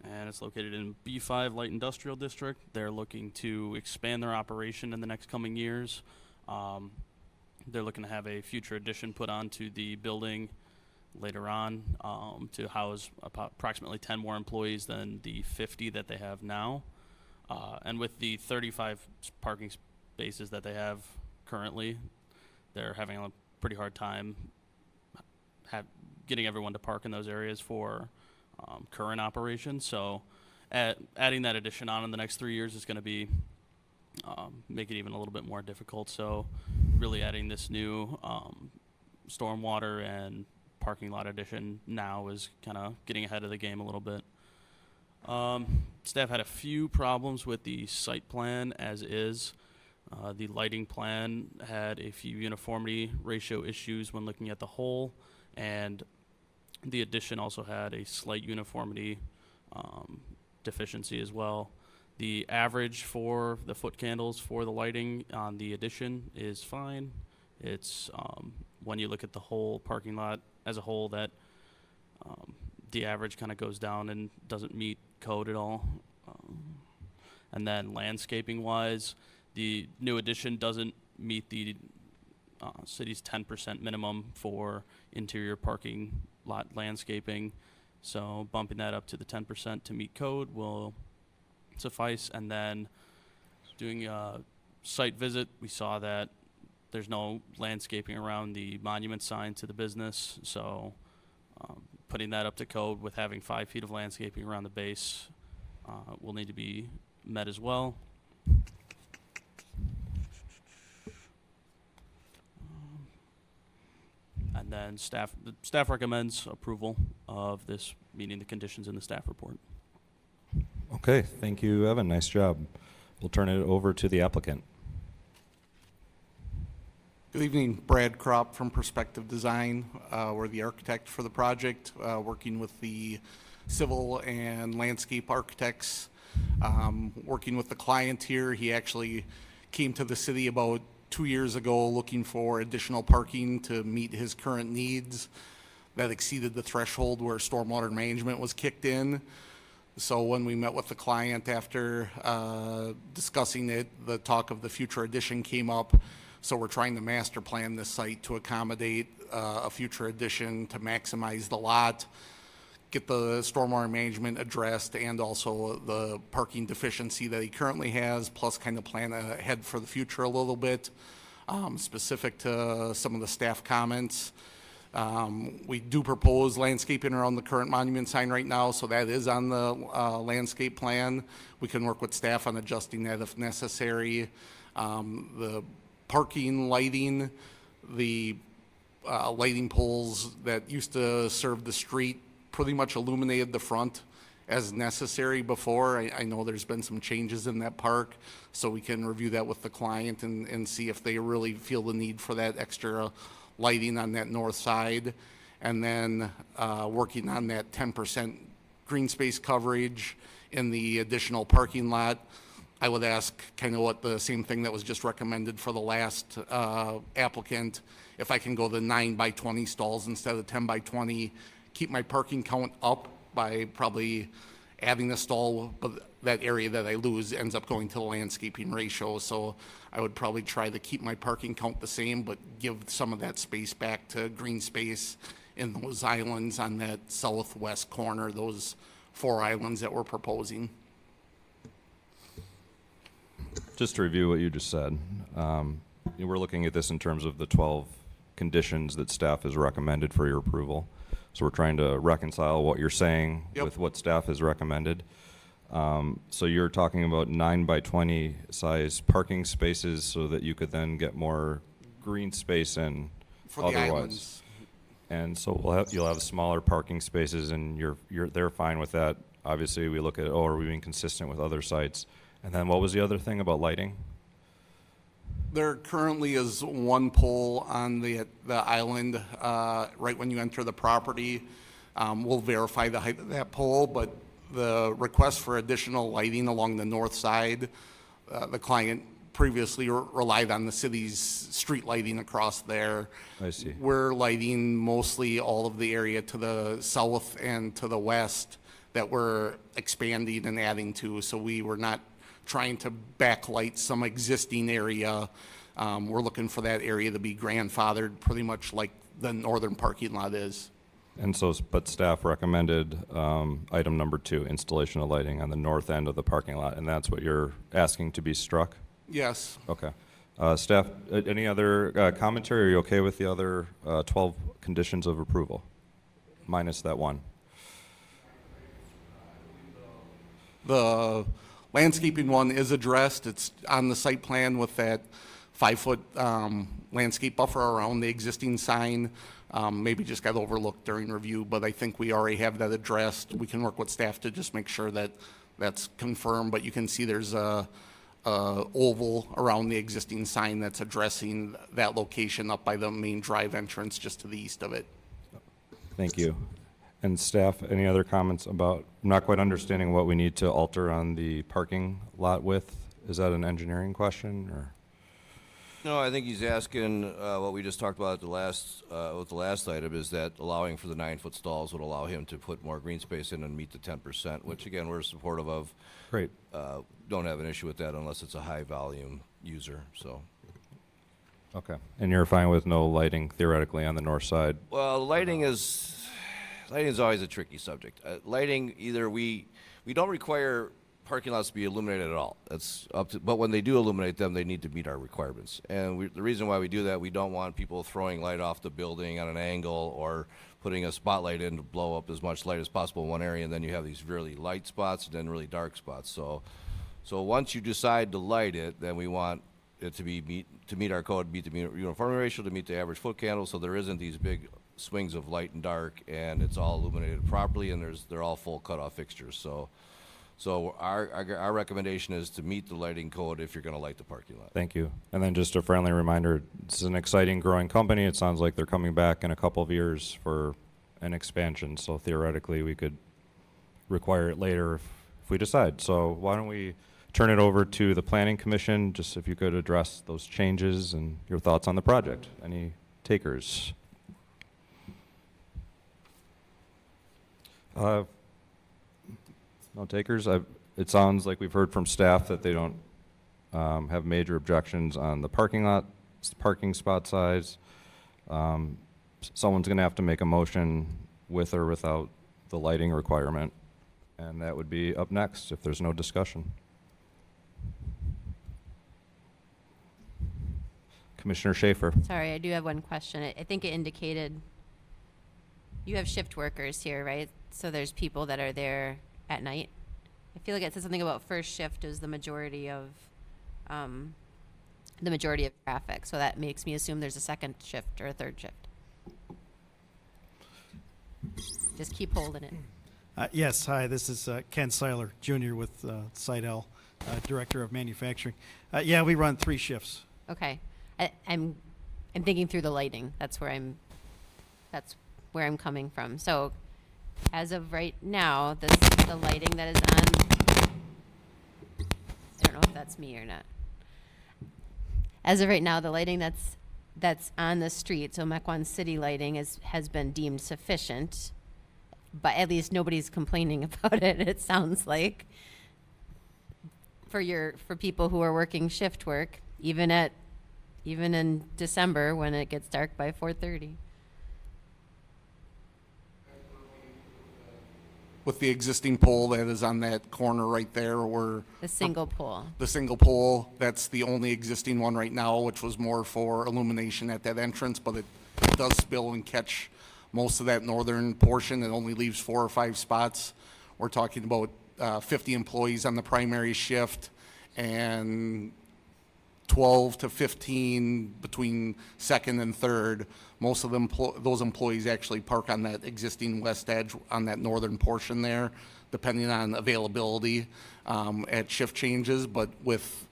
and it's located in B5 Light Industrial District. They're looking to expand their operation in the next coming years. They're looking to have a future addition put onto the building later on to house approximately 10 more employees than the 50 that they have now. And with the 35 parking spaces that they have currently, they're having a pretty hard time getting everyone to park in those areas for current operations. So adding that addition on in the next 3 years is going to be make it even a little bit more difficult. So really adding this new stormwater and parking lot addition now is kind of getting ahead of the game a little bit. Staff had a few problems with the site plan as is. The lighting plan had a few uniformity ratio issues when looking at the whole, and the addition also had a slight uniformity deficiency as well. The average for the foot candles for the lighting on the addition is fine. It's when you look at the whole parking lot as a whole that the average kind of goes down and doesn't meet code at all. And then landscaping wise, the new addition doesn't meet the city's 10% minimum for interior parking lot landscaping. So bumping that up to the 10% to meet code will suffice. And then doing a site visit, we saw that there's no landscaping around the monument sign to the business. So putting that up to code with having 5 feet of landscaping around the base will need to be met as well. And then the staff recommends approval of this, meeting the conditions in the staff report. Okay, thank you, Evan. Nice job. We'll turn it over to the applicant. Good evening, Brad Kropp from Perspective Design. We're the architect for the project, working with the civil and landscape architects. Working with the client here, he actually came to the city about 2 years ago looking for additional parking to meet his current needs that exceeded the threshold where stormwater management was kicked in. So when we met with the client after discussing it, the talk of the future addition came up. So we're trying to master plan this site to accommodate a future addition to maximize the lot, get the stormwater management addressed and also the parking deficiency that he currently has, plus kind of plan ahead for the future a little bit, specific to some of the staff comments. We do propose landscaping around the current monument sign right now, so that is on the landscape plan. We can work with staff on adjusting that if necessary. The parking lighting, the lighting poles that used to serve the street pretty much illuminated the front as necessary before. I know there's been some changes in that park, so we can review that with the client and see if they really feel the need for that extra lighting on that north side. And then working on that 10% green space coverage in the additional parking lot. I would ask kind of what the same thing that was just recommended for the last applicant, if I can go the 9 by 20 stalls instead of 10 by 20, keep my parking count up by probably adding a stall, but that area that I lose ends up going to the landscaping ratio. So I would probably try to keep my parking count the same, but give some of that space back to green space in those islands on that southwest corner, those 4 islands that we're proposing. Just to review what you just said, we're looking at this in terms of the 12 conditions that staff has recommended for your approval. So we're trying to reconcile what you're saying with what staff has recommended. So you're talking about 9 by 20 size parking spaces so that you could then get more green space in For otherwise. the islands. And so you'll have smaller parking spaces, and they're fine with that. Obviously, we look at, are we being consistent with other sites? And then what was the other thing about lighting? There currently is 1 pole on the island right when you enter the property. We'll verify the height of that pole, but the request for additional lighting along the north side, the client previously relied on the city's street lighting across there. I see. We're lighting mostly all of the area to the south and to the west that we're expanding and adding to, so we were not trying to backlight some existing area. We're looking for that area to be grandfathered pretty much like the northern parking lot is. And so, but staff recommended item number 2, installation of lighting on the north end of the parking lot, and that's what you're asking to be struck? Yes. Okay. Staff, any other commentary? Are you okay with the other 12 conditions of approval, minus that one? The landscaping one is addressed. It's on the site plan with that 5-foot landscape buffer around the existing sign. Maybe just got overlooked during review, but I think we already have that addressed. We can work with staff to just make sure that that's confirmed, but you can see there's a oval around the existing sign that's addressing that location up by the main drive entrance just to the east of it. Thank you. And staff, any other comments about, I'm not quite understanding what we need to alter on the parking lot width? Is that an engineering question, or? No, I think he's asking what we just talked about at the last, with the last item, is that allowing for the 9-foot stalls would allow him to put more green space in and meet the 10%, which again, we're supportive of. Great. Don't have an issue with that unless it's a high volume user, so. Okay. And you're fine with no lighting theoretically on the north side? Well, lighting is always a tricky subject. Lighting, either we don't require parking lots to be illuminated at all. That's up to, but when they do illuminate them, they need to meet our requirements. And the reason why we do that, we don't want people throwing light off the building on an angle or putting a spotlight in to blow up as much light as possible in one area, and then you have these really light spots and then really dark spots. So once you decide to light it, then we want it to meet our code, meet the uniformity ratio, to meet the average foot candle, so there isn't these big swings of light and dark, and it's all illuminated properly, and they're all full cutoff fixtures. So our recommendation is to meet the lighting code if you're going to light the parking lot. Thank you. And then just a friendly reminder, this is an exciting growing company. It sounds like they're coming back in a couple of years for an expansion, so theoretically we could require it later if we decide. So why don't we turn it over to the Planning Commission, just if you could address those changes and your thoughts on the project. Any takers? No takers? It sounds like we've heard from staff that they don't have major objections on the parking lot, parking spot size. Someone's going to have to make a motion with or without the lighting requirement. And that would be up next if there's no discussion. Commissioner Schaefer. Sorry, I do have one question. I think it indicated you have shift workers here, right? So there's people that are there at night. I feel like it said something about first shift is the majority of traffic. So that makes me assume there's a second shift or a third shift. Just keep holding it. Yes, hi, this is Ken Seiler, Jr. with Site L, Director of Manufacturing. Yeah, we run 3 shifts. Okay. I'm thinking through the lighting. That's where I'm coming from. So as of right now, the lighting that is on, I don't know if that's me or not. As of right now, the lighting that's on the street, so Mequon City lighting has been deemed sufficient, but at least nobody's complaining about it, it sounds like. For people who are working shift work, even in December when it gets dark by 4:30. With the existing pole that is on that corner right there, or The single pole. the single pole, that's the only existing one right now, which was more for illumination at that entrance, but it does spill and catch most of that northern portion. It only leaves 4 or 5 spots. We're talking about 50 employees on the primary shift and 12 to 15 between second and third. Most of them, those employees actually park on that existing west edge on that northern portion there, depending on availability at shift changes. But with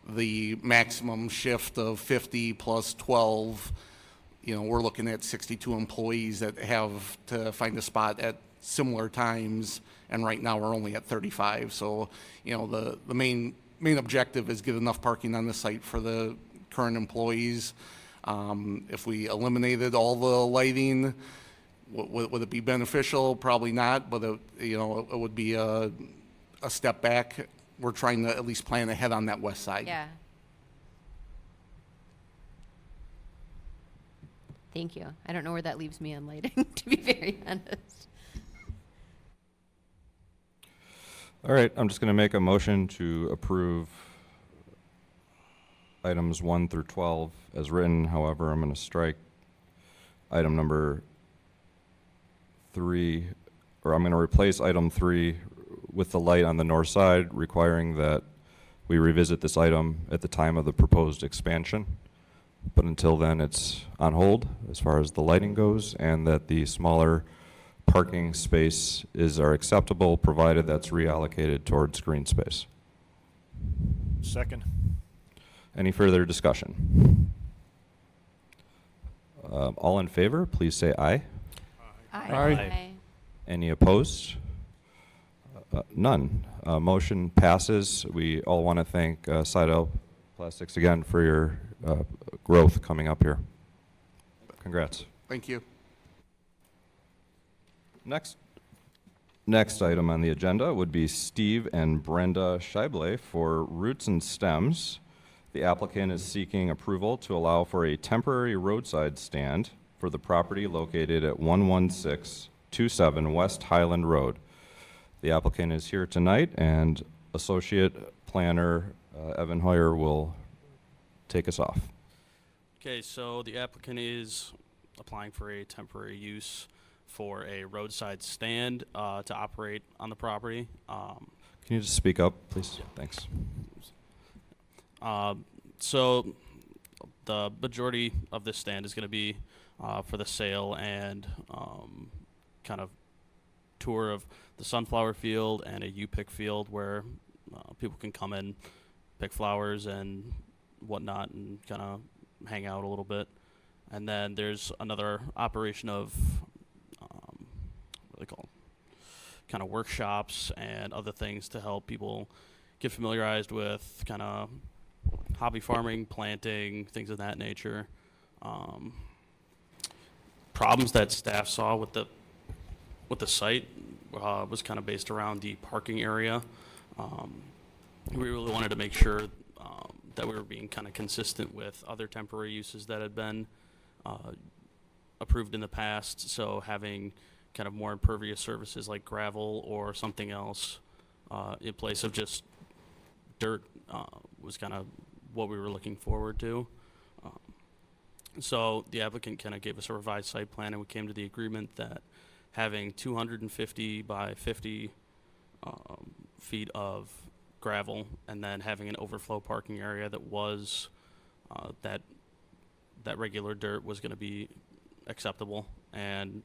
the maximum shift of 50 plus 12, we're looking at 62 employees that have to find a spot at similar times. And right now we're only at 35. So, the main objective is get enough parking on the site for the current employees. If we eliminated all the lighting, would it be beneficial? Probably not, but it would be a step back. We're trying to at least plan ahead on that west side. Yeah. Thank you. I don't know where that leaves me on lighting, to be very honest. All right, I'm just going to make a motion to approve items 1 through 12 as written. However, I'm going to strike item number 3, or I'm going to replace item 3 with the light on the north side, requiring that we revisit this item at the time of the proposed expansion. But until then, it's on hold as far as the lighting goes, and that the smaller parking space are acceptable, provided that's reallocated towards green space. Second. Any further discussion? All in favor, please say aye. Aye. Any opposed? None. Motion passes. We all want to thank Sidel Plastics again for your growth coming up here. Congrats. Thank you. Next item on the agenda would be Steve and Brenda Scheible for Roots and Stems. The applicant is seeking approval to allow for a temporary roadside stand for the property located at 11627 West Highland Road. The applicant is here tonight, and Associate Planner Evan Hoyer will take us off. Okay, so the applicant is applying for a temporary use for a roadside stand to operate on the property. Can you just speak up, please? Yeah. Thanks. So the majority of this stand is going to be for the sale and kind of tour of the sunflower field and a U-pick field where people can come in, pick flowers and whatnot, and kind of hang out a little bit. And then there's another operation of what they call kind of workshops and other things to help people get familiarized with kind of hobby farming, planting, things of that nature. Problems that staff saw with the site was kind of based around the parking area. We really wanted to make sure that we were being kind of consistent with other temporary uses that had been approved in the past. So having kind of more impervious surfaces like gravel or something else in place of just dirt was kind of what we were looking forward to. So the applicant kind of gave us a revised site plan, and we came to the agreement that having 250 by 50 feet of gravel, and then having an overflow parking area that was that regular dirt was going to be acceptable and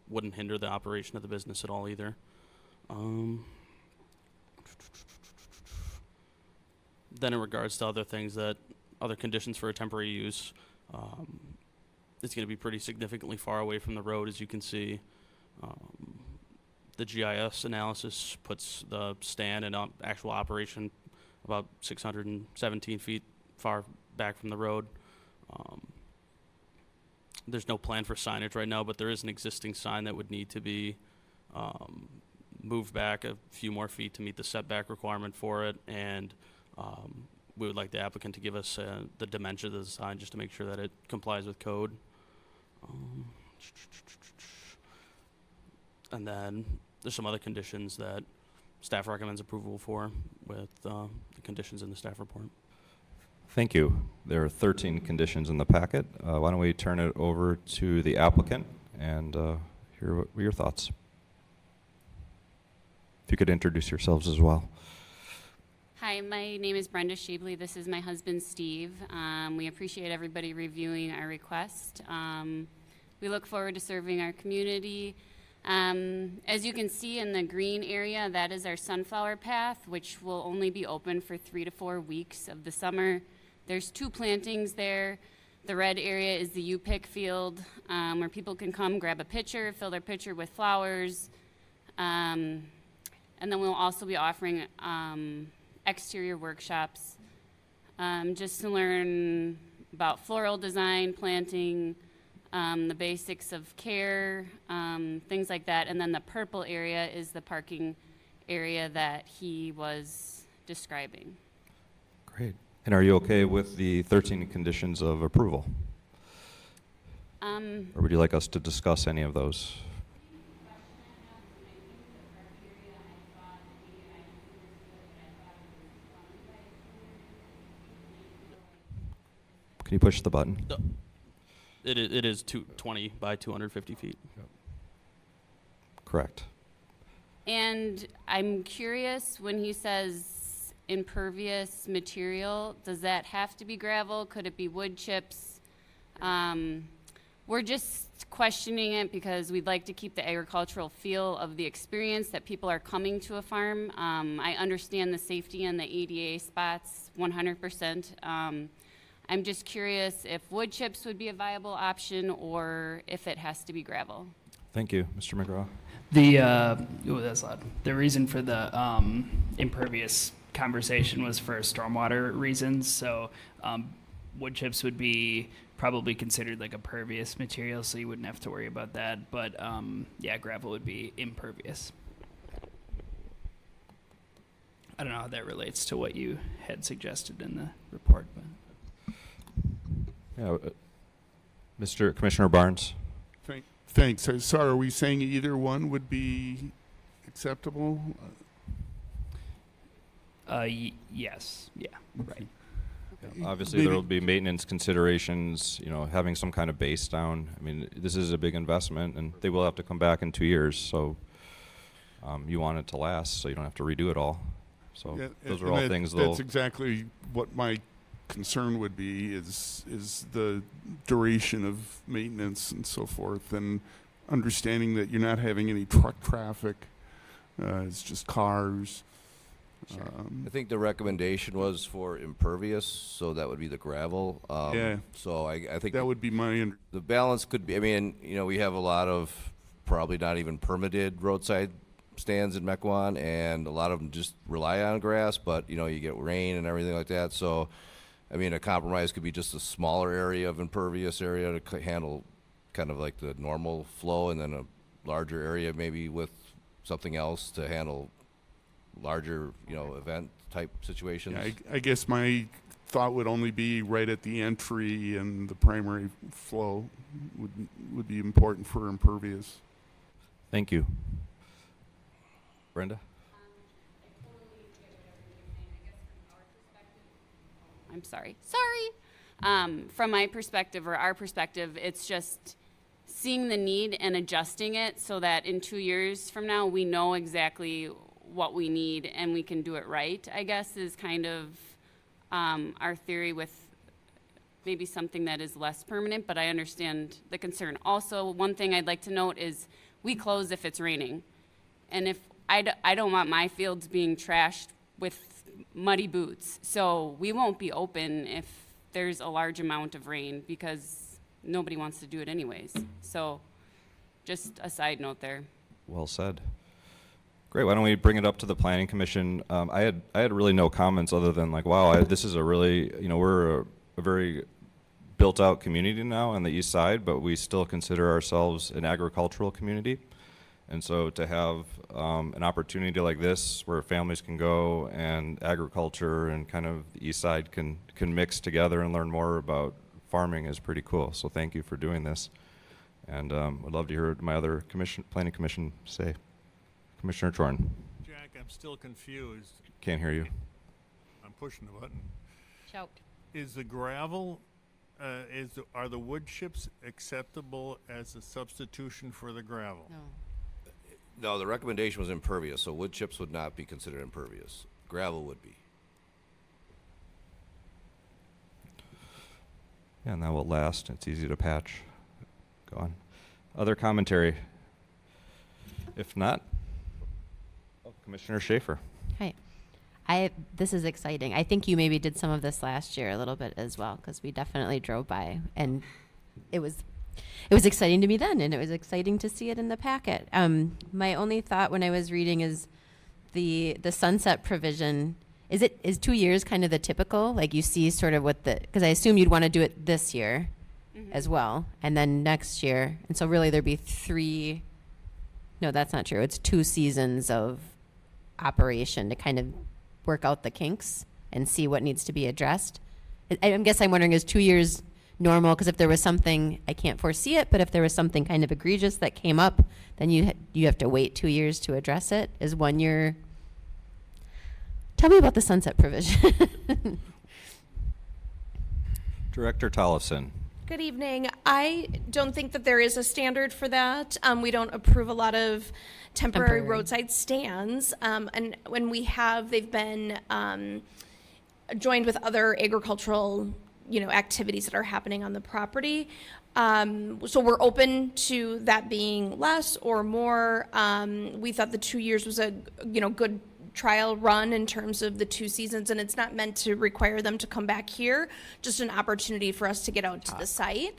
wouldn't hinder the operation of the business at all either. Then in regards to other things other conditions for a temporary use, it's going to be pretty significantly far away from the road, as you can see. The GIS analysis puts the stand and actual operation about 617 feet far back from the road. There's no plan for signage right now, but there is an existing sign that would need to be moved back a few more feet to meet the setback requirement for it, and we would like the applicant to give us the dimensions of the sign just to make sure that it complies with code. And then there's some other conditions that staff recommends approval for with the conditions in the staff report. Thank you. There are 13 conditions in the packet. Why don't we turn it over to the applicant and hear what your thoughts. If you could introduce yourselves as well. Hi, my name is Brenda Sheebley. This is my husband, Steve. We appreciate everybody reviewing our request. We look forward to serving our community. As you can see in the green area, that is our sunflower path, which will only be open for 3 to 4 weeks of the summer. There's 2 plantings there. The red area is the U-pick field, where people can come grab a pitcher, fill their pitcher with flowers. And then we'll also be offering exterior workshops just to learn about floral design, planting, the basics of care, things like that. And then the purple area is the parking area that he was describing. Great. And are you okay with the 13 conditions of approval? Or would you like us to discuss any of those? Can you push the button? It is 20 by 250 feet. Correct. And I'm curious, when he says impervious material, does that have to be gravel? Could it be wood chips? We're just questioning it because we'd like to keep the agricultural feel of the experience that people are coming to a farm. I understand the safety and the ADA spots 100%. I'm just curious if wood chips would be a viable option or if it has to be gravel. Thank you. Mr. McGraw. That's loud. The reason for the impervious conversation was for stormwater reasons. So wood chips would be probably considered like a pervious material, so you wouldn't have to worry about that. But yeah, gravel would be impervious. I don't know how that relates to what you had suggested in the report, but. Yeah, Mr. Commissioner Barnes. Thanks. So are we saying either one would be acceptable? Yes. Yeah. Right. Obviously, there will be maintenance considerations, having some kind of base down. I mean, this is a big investment, and they will have to come back in 2 years, so you want it to last, so you don't have to redo it all. So yeah, those are all things they'll... That's exactly what my concern would be, is the duration of maintenance and so forth, and understanding that you're not having any truck traffic. It's just cars. Sure. I think the recommendation was for impervious, so that would be the gravel. Yeah. So I think that would be the balance could be. I mean, we have a lot of probably not even permitted roadside stands in Mequon, and a lot of them just rely on grass. But you get rain and everything like that. So, I mean, a compromise could be just a smaller area of impervious area to handle kind of like the normal flow, and then a larger area maybe with something else to handle larger, event type situations. Yeah, I guess my thought would only be right at the entry, and the primary flow would be important for impervious. Thank you. Brenda? I'm sorry. From my perspective or our perspective, it's just seeing the need and adjusting it so that in 2 years from now, we know exactly what we need and we can do it right, I guess, is kind of our theory with maybe something that is less permanent, but I understand the concern. Also, one thing I'd like to note is we close if it's raining. And if I don't want my fields being trashed with muddy boots. So we won't be open if there's a large amount of rain because nobody wants to do it anyways. So just a side note there. Well said. Great. Why don't we bring it up to the Planning Commission? I had really no comments other than like, wow, this is a really, we're a very built-out community now on the east side, but we still consider ourselves an agricultural community. And so to have an opportunity like this where families can go and agriculture and kind of the east side can mix together and learn more about farming is pretty cool. So thank you for doing this. And I'd love to hear what my other planning commission say. Commissioner Chorn. Jack, I'm still confused. Can't hear you. I'm pushing the button. Choked. Is the gravel, are the wood chips acceptable as a substitution for the gravel? No. No, the recommendation was impervious, so wood chips would not be considered impervious. Gravel would be. Yeah, and that will last. It's easy to patch. Go on. Other commentary? If not, Commissioner Schaefer. Hi. This is exciting. I think you maybe did some of this last year a little bit as well, because we definitely drove by, and it was exciting to me then, and it was exciting to see it in the packet. My only thought when I was reading is the sunset provision. Is 2 years kind of the typical? Like you see sort of what because I assume you'd want to do it this year as well, and then next year. And so really there'd be 3, no, that's not true. It's 2 seasons of operation to kind of work out the kinks and see what needs to be addressed. I guess I'm wondering, is 2 years normal? Because if there was something, I can't foresee it, but if there was something kind of egregious that came up, then you have to wait 2 years to address it. Is 1 year? Tell me about the sunset provision. Director Tollefson. Good evening. I don't think that there is a standard for that. We don't approve a lot of temporary roadside stands. And when we have, they've been joined with other agricultural, activities that are happening on the property. So we're open to that being less or more. We thought the 2 years was a, good trial run in terms of the 2 seasons, and it's not meant to require them to come back here, just an opportunity for us to get out to the site.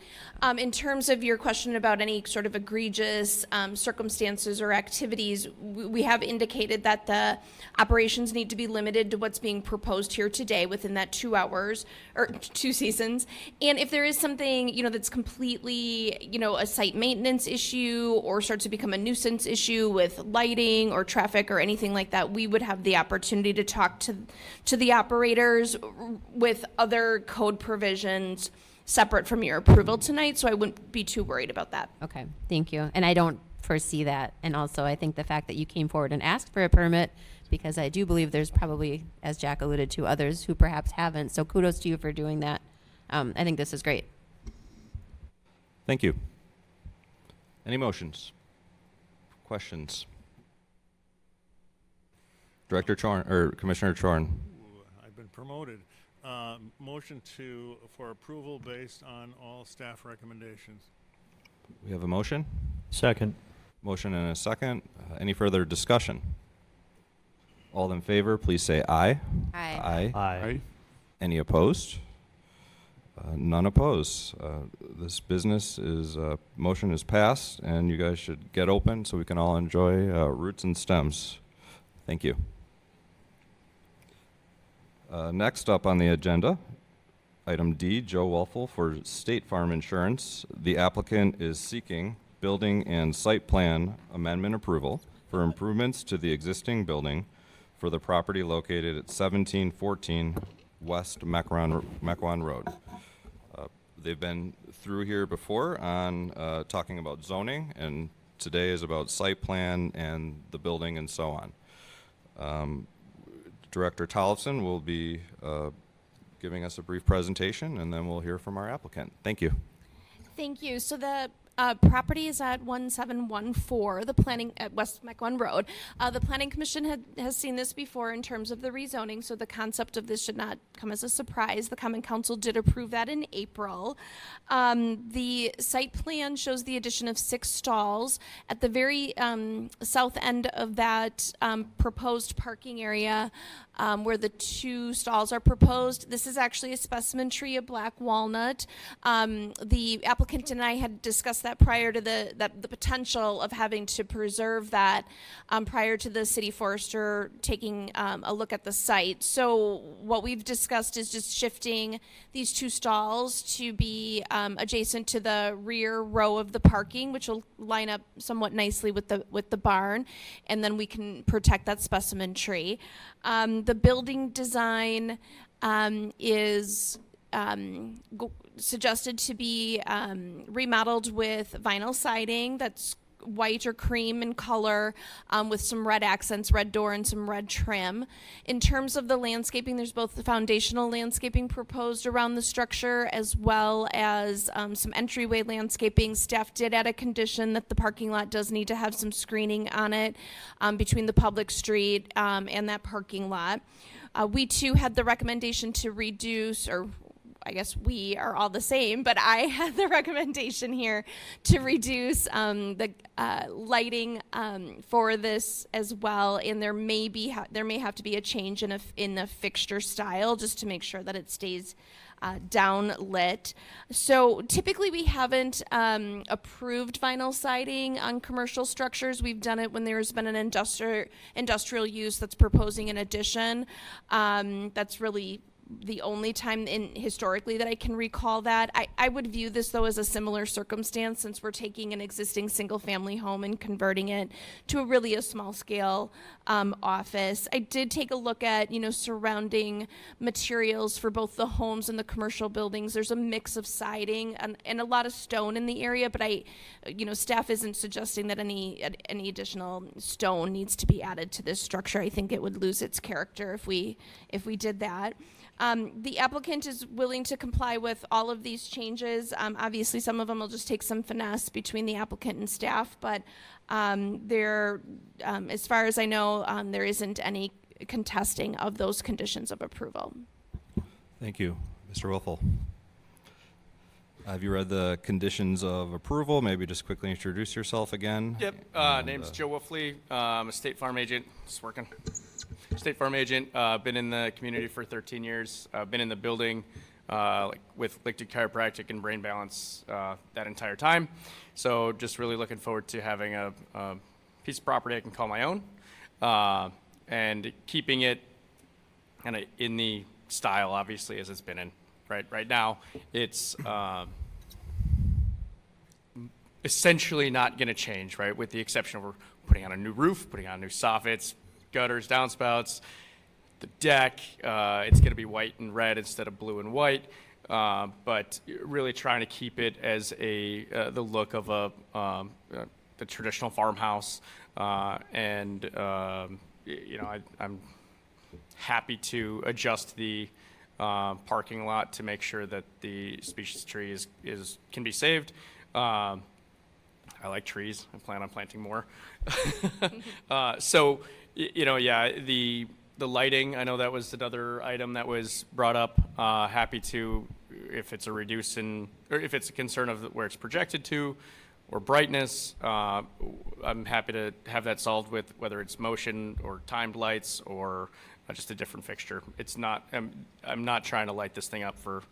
In terms of your question about any sort of egregious circumstances or activities, we have indicated that the operations need to be limited to what's being proposed here today within that 2 hours or 2 seasons. And if there is something, that's completely, a site maintenance issue or starts to become a nuisance issue with lighting or traffic or anything like that, we would have the opportunity to talk to the operators with other code provisions separate from your approval tonight, so I wouldn't be too worried about that. Okay, thank you. And I don't foresee that. And also, I think the fact that you came forward and asked for a permit, because I do believe there's probably, as Jack alluded to, others who perhaps haven't. So kudos to you for doing that. I think this is great. Thank you. Any motions? Questions? Director Chorn, or Commissioner Chorn. I've been promoted. Motion for approval based on all staff recommendations. We have a motion? Second. Motion and a second. Any further discussion? All in favor, please say aye. Aye. Aye. Aye. Any opposed? None opposed. This motion is passed, and you guys should get open so we can all enjoy roots and stems. Thank you. Next up on the agenda, item D, Joe Wolfel for State Farm Insurance. The applicant is seeking building and site plan amendment approval for improvements to the existing building for the property located at 1714 West Mequon Road. They've been through here before on talking about zoning, and today is about site plan and the building and so on. Director Tollefson will be giving us a brief presentation, and then we'll hear from our applicant. Thank you. Thank you. So the property is at 1714, the planning at West Mequon Road. The Planning Commission has seen this before in terms of the rezoning, so the concept of this should not come as a surprise. The Common Council did approve that in April. The site plan shows the addition of 6 stalls. At the very south end of that proposed parking area, where the 2 stalls are proposed, this is actually a specimen tree of black walnut. The applicant and I had discussed that prior to the potential of having to preserve that prior to the city forester taking a look at the site. So what we've discussed is just shifting these 2 stalls to be adjacent to the rear row of the parking, which will line up somewhat nicely with the barn, and then we can protect that specimen tree. The building design is suggested to be remodeled with vinyl siding that's white or cream in color, with some red accents, red door, and some red trim. In terms of the landscaping, there's both the foundational landscaping proposed around the structure as well as some entryway landscaping. Staff did add a condition that the parking lot does need to have some screening on it between the public street and that parking lot. We too had the recommendation to reduce, or I guess we are all the same, but I had the recommendation here to reduce the lighting for this as well, and there may have to be a change in the fixture style just to make sure that it stays down lit. So typically we haven't approved vinyl siding on commercial structures. We've done it when there's been an industrial use that's proposing an addition. That's really the only time historically that I can recall that. I would view this though as a similar circumstance, since we're taking an existing single family home and converting it to a small scale office. I did take a look at surrounding materials for both the homes and the commercial buildings. There's a mix of siding and a lot of stone in the area, but staff isn't suggesting that any additional stone needs to be added to this structure. I think it would lose its character if we did that. The applicant is willing to comply with all of these changes. Obviously, some of them will just take some finesse between the applicant and staff, but as far as I know, there isn't any contesting of those conditions of approval. Thank you. Mr. Wilfel. Have you read the conditions of approval? Maybe just quickly introduce yourself again. Yep. Name's Joe Wolfley. I'm a State Farm agent. Just working. State Farm agent. Been in the community for 13 years. Been in the building with Liquid Chiropractic and Brain Balance that entire time. So just really looking forward to having a piece of property I can call my own, and keeping it kind of in the style, obviously, as it's been in. Right now, it's essentially not going to change, right? With the exception of we're putting on a new roof, putting on new soffits, gutters, downspouts, the deck. It's going to be white and red instead of blue and white, but really trying to keep it as the look of the traditional farmhouse, and I'm happy to adjust the parking lot to make sure that the species tree can be saved. I like trees. I plan on planting more. So, the lighting, I know that was another item that was brought up. Happy to, if it's or if it's a concern of where it's projected to, or brightness, I'm happy to have that solved with whether it's motion or timed lights or just a different fixture. It's not. I'm not trying to light this thing up for.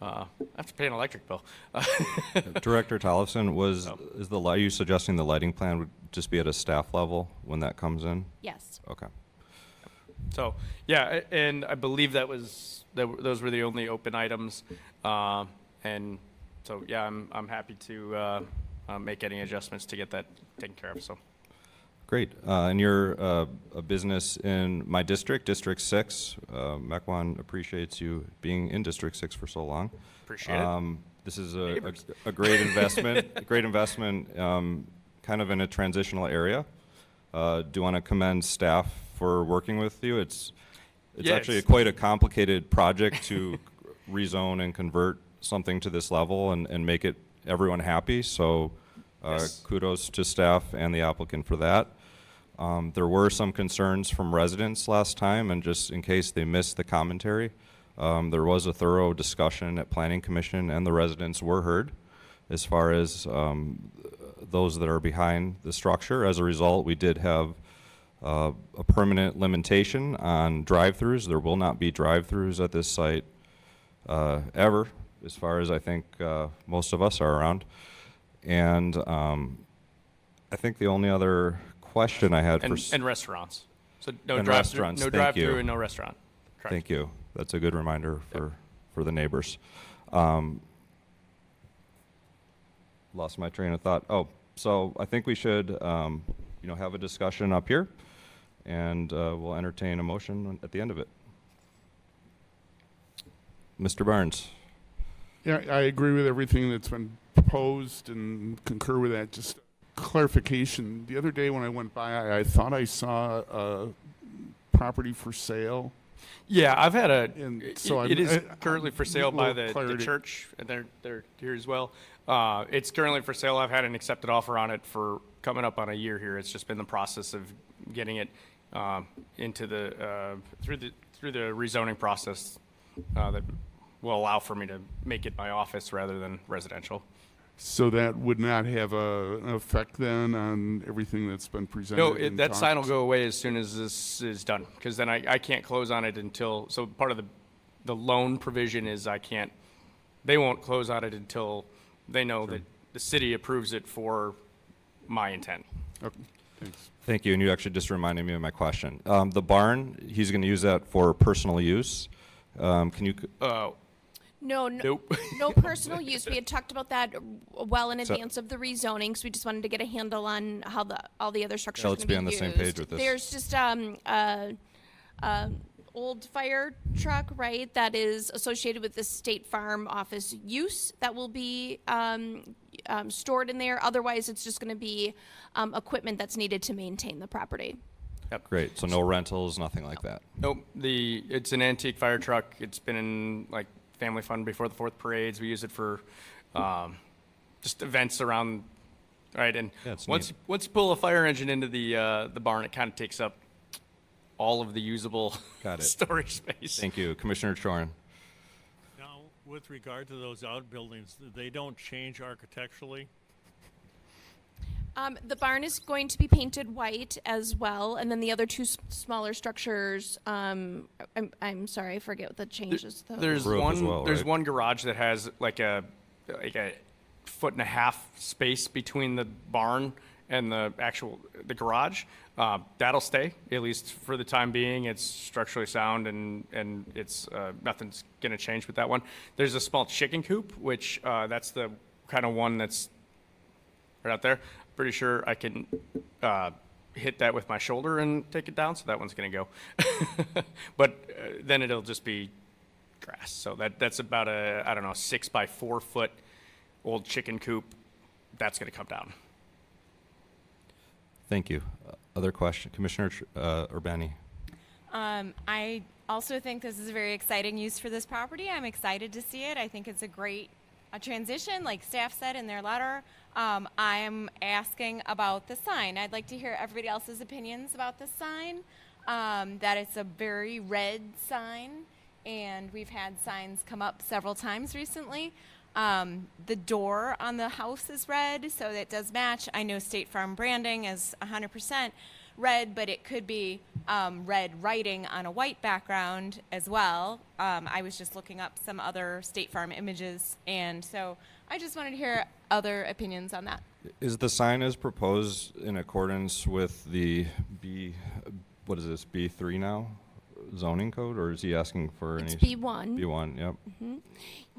I have to pay an electric bill. Director Tollefson, are you suggesting the lighting plan would just be at a staff level when that comes in? Yes. Okay. So yeah, and I believe those were the only open items, and so yeah, I'm happy to make any adjustments to get that taken care of. So. Great. And you're a business in my district, District 6. Mequon appreciates you being in District 6 for so long. Appreciate it. This is a great investment, kind kind of in a transitional area. Do want to commend staff for working with you. It's Yeah, actually it's- quite a complicated project to rezone and convert something to this level and make it everyone happy. So Yes. kudos to staff and the applicant for that. There were some concerns from residents last time, and just in case they missed the commentary, there was a thorough discussion at Planning Commission, and the residents were heard as far as those that are behind the structure. As a result, we did have a permanent limitation on drive-throughs. There will not be drive-throughs at this site ever, as far as I think most of us are around. And I think the only other question I had And restaurants. So no and drive-through, restaurants, no thank you. drive-through and no restaurant. Correct. Thank you. That's a good reminder for the neighbors. Lost my train of thought. Oh, so I think we should, have a discussion up here, and we'll entertain a motion at the end of it. Mr. Barnes. Yeah, I agree with everything that's been proposed and concur with that. Just clarification. The other day when I went by, I thought I saw a property for sale. Yeah, I've had And so it is I'm- currently for sale by the church, and they're here as well. It's currently for sale. I've had an accepted offer on it for coming up on a year here. It's just been the process of getting it into the through the rezoning process that will allow for me to make it my office rather than residential. So that would not have an effect then on everything that's been presented? No, and that sign will talked? go away as soon as this is done, because then I can't close on it until, so part of the loan provision is they won't close on it until they know that the city approves it for my intent. Okay, thanks. Thank you, and you actually just reminded me of my question. The barn, he's going to use that for personal use. Can you? No, Nope. no personal use. We had talked about that well in So- advance of the rezoning, so we just wanted to get a handle on how all the other structures Yeah, are let's going to be on the same page with this. There's just old fire truck, right, that is associated with the State Farm office use that will be stored in there. Otherwise, it's just going to be equipment that's needed to maintain the property. Yep. Great. So no rentals, nothing like that. Nope. It's an antique fire truck. It's been in family fun before the 4th parades. We use it for just events around, right? And Yeah, it's once neat. you pull a fire engine into the barn, it kind of takes up all of the usable Got it. storage space. Thank you, Commissioner Chorin. Now, with regard to those outbuildings, they don't change architecturally? The barn is going to be painted white as well, and then the other two smaller structures. I'm sorry, I forget what the changes. There's Roof one. as well, There's right? one garage that has like a 1.5 foot space between the barn and the garage. That'll stay, at least for the time being. It's structurally sound, and it's nothing's gonna change with that one. There's a small chicken coop, which that's the kind of one that's right out there. Pretty sure I can hit that with my shoulder and take it down, so that one's gonna go. But then it'll just be grass. So that's about a 6 by 4 foot old chicken coop. That's gonna come down. Thank you. Other question, Commissioner Urbani. I also think this is a very exciting use for this property. I'm excited to see it. I think it's a great transition, like staff said in their letter. I'm asking about the sign. I'd like to hear everybody else's opinions about the sign. That it's a very red sign, and we've had signs come up several times recently. The door on the house is red, so that does match. I know State Farm branding is 100% red, but it could be red writing on a white background as well. I was just looking up some other State Farm images, and so I just wanted to hear other opinions on that. Is the sign as proposed in accordance with the B3 now, zoning code, or is he asking for It's any? B1. B1, yep.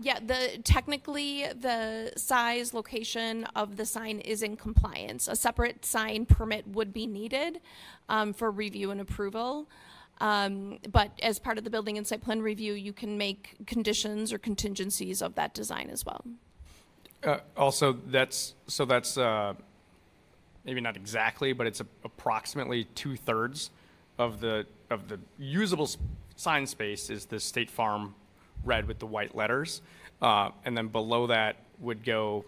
Yeah, technically the size, location of the sign is in compliance. A separate sign permit would be needed for review and approval. But as part of the building and site plan review, you can make conditions or contingencies of that design as well. Also, that's maybe not exactly, but it's approximately 2/3 of the usable sign space is the State Farm red with the white letters. And then below that would go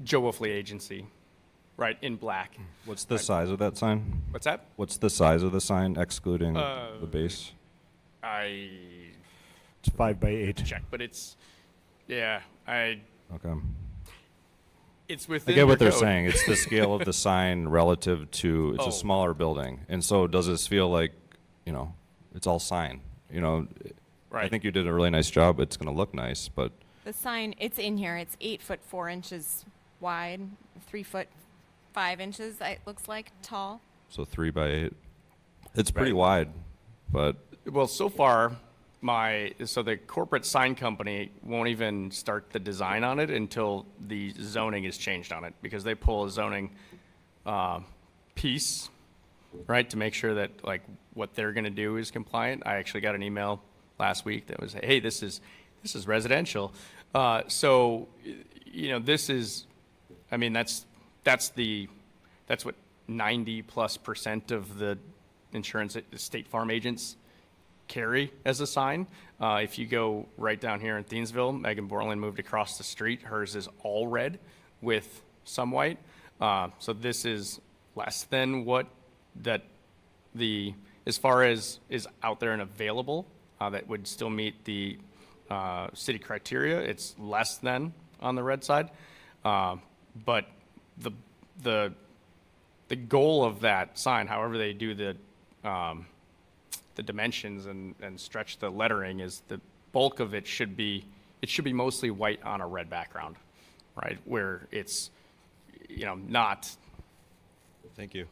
Joe Wolfley Agency, right, in black. What's the size of that sign? What's that? What's the size of the sign, excluding the base? It's 5 by 8. Check, but it's, yeah, Okay. it's I within get what your they're code. saying. It's the scale of the sign relative to, it's Oh. a smaller building. And so does this feel like, it's all sign? I Right. think you did a really nice job. It's going to look nice, but The sign, it's in here. It's 8 foot 4 inches wide, 3 foot 5 inches. It looks like tall. so 3 by 8. It's pretty Right. wide, but Well, so far, so the corporate sign company won't even start the design on it until the zoning is changed on it, because they pull a zoning piece, right, to make sure that like what they're going to do is compliant. I actually got an email last week that was, hey, this is residential. So, this is, I mean, that's what 90+% of the insurance State Farm agents carry as a sign. If you go right down here in Thiensville, Megan Borland moved across the street. Hers is all red with some white. So this is less than what as far as is out there and available, that would still meet the city criteria. It's less than on the red side. But the goal of that sign, however they do the dimensions and stretch the lettering, is the bulk of it should be mostly white on a red background, right? Where it's, not thank you.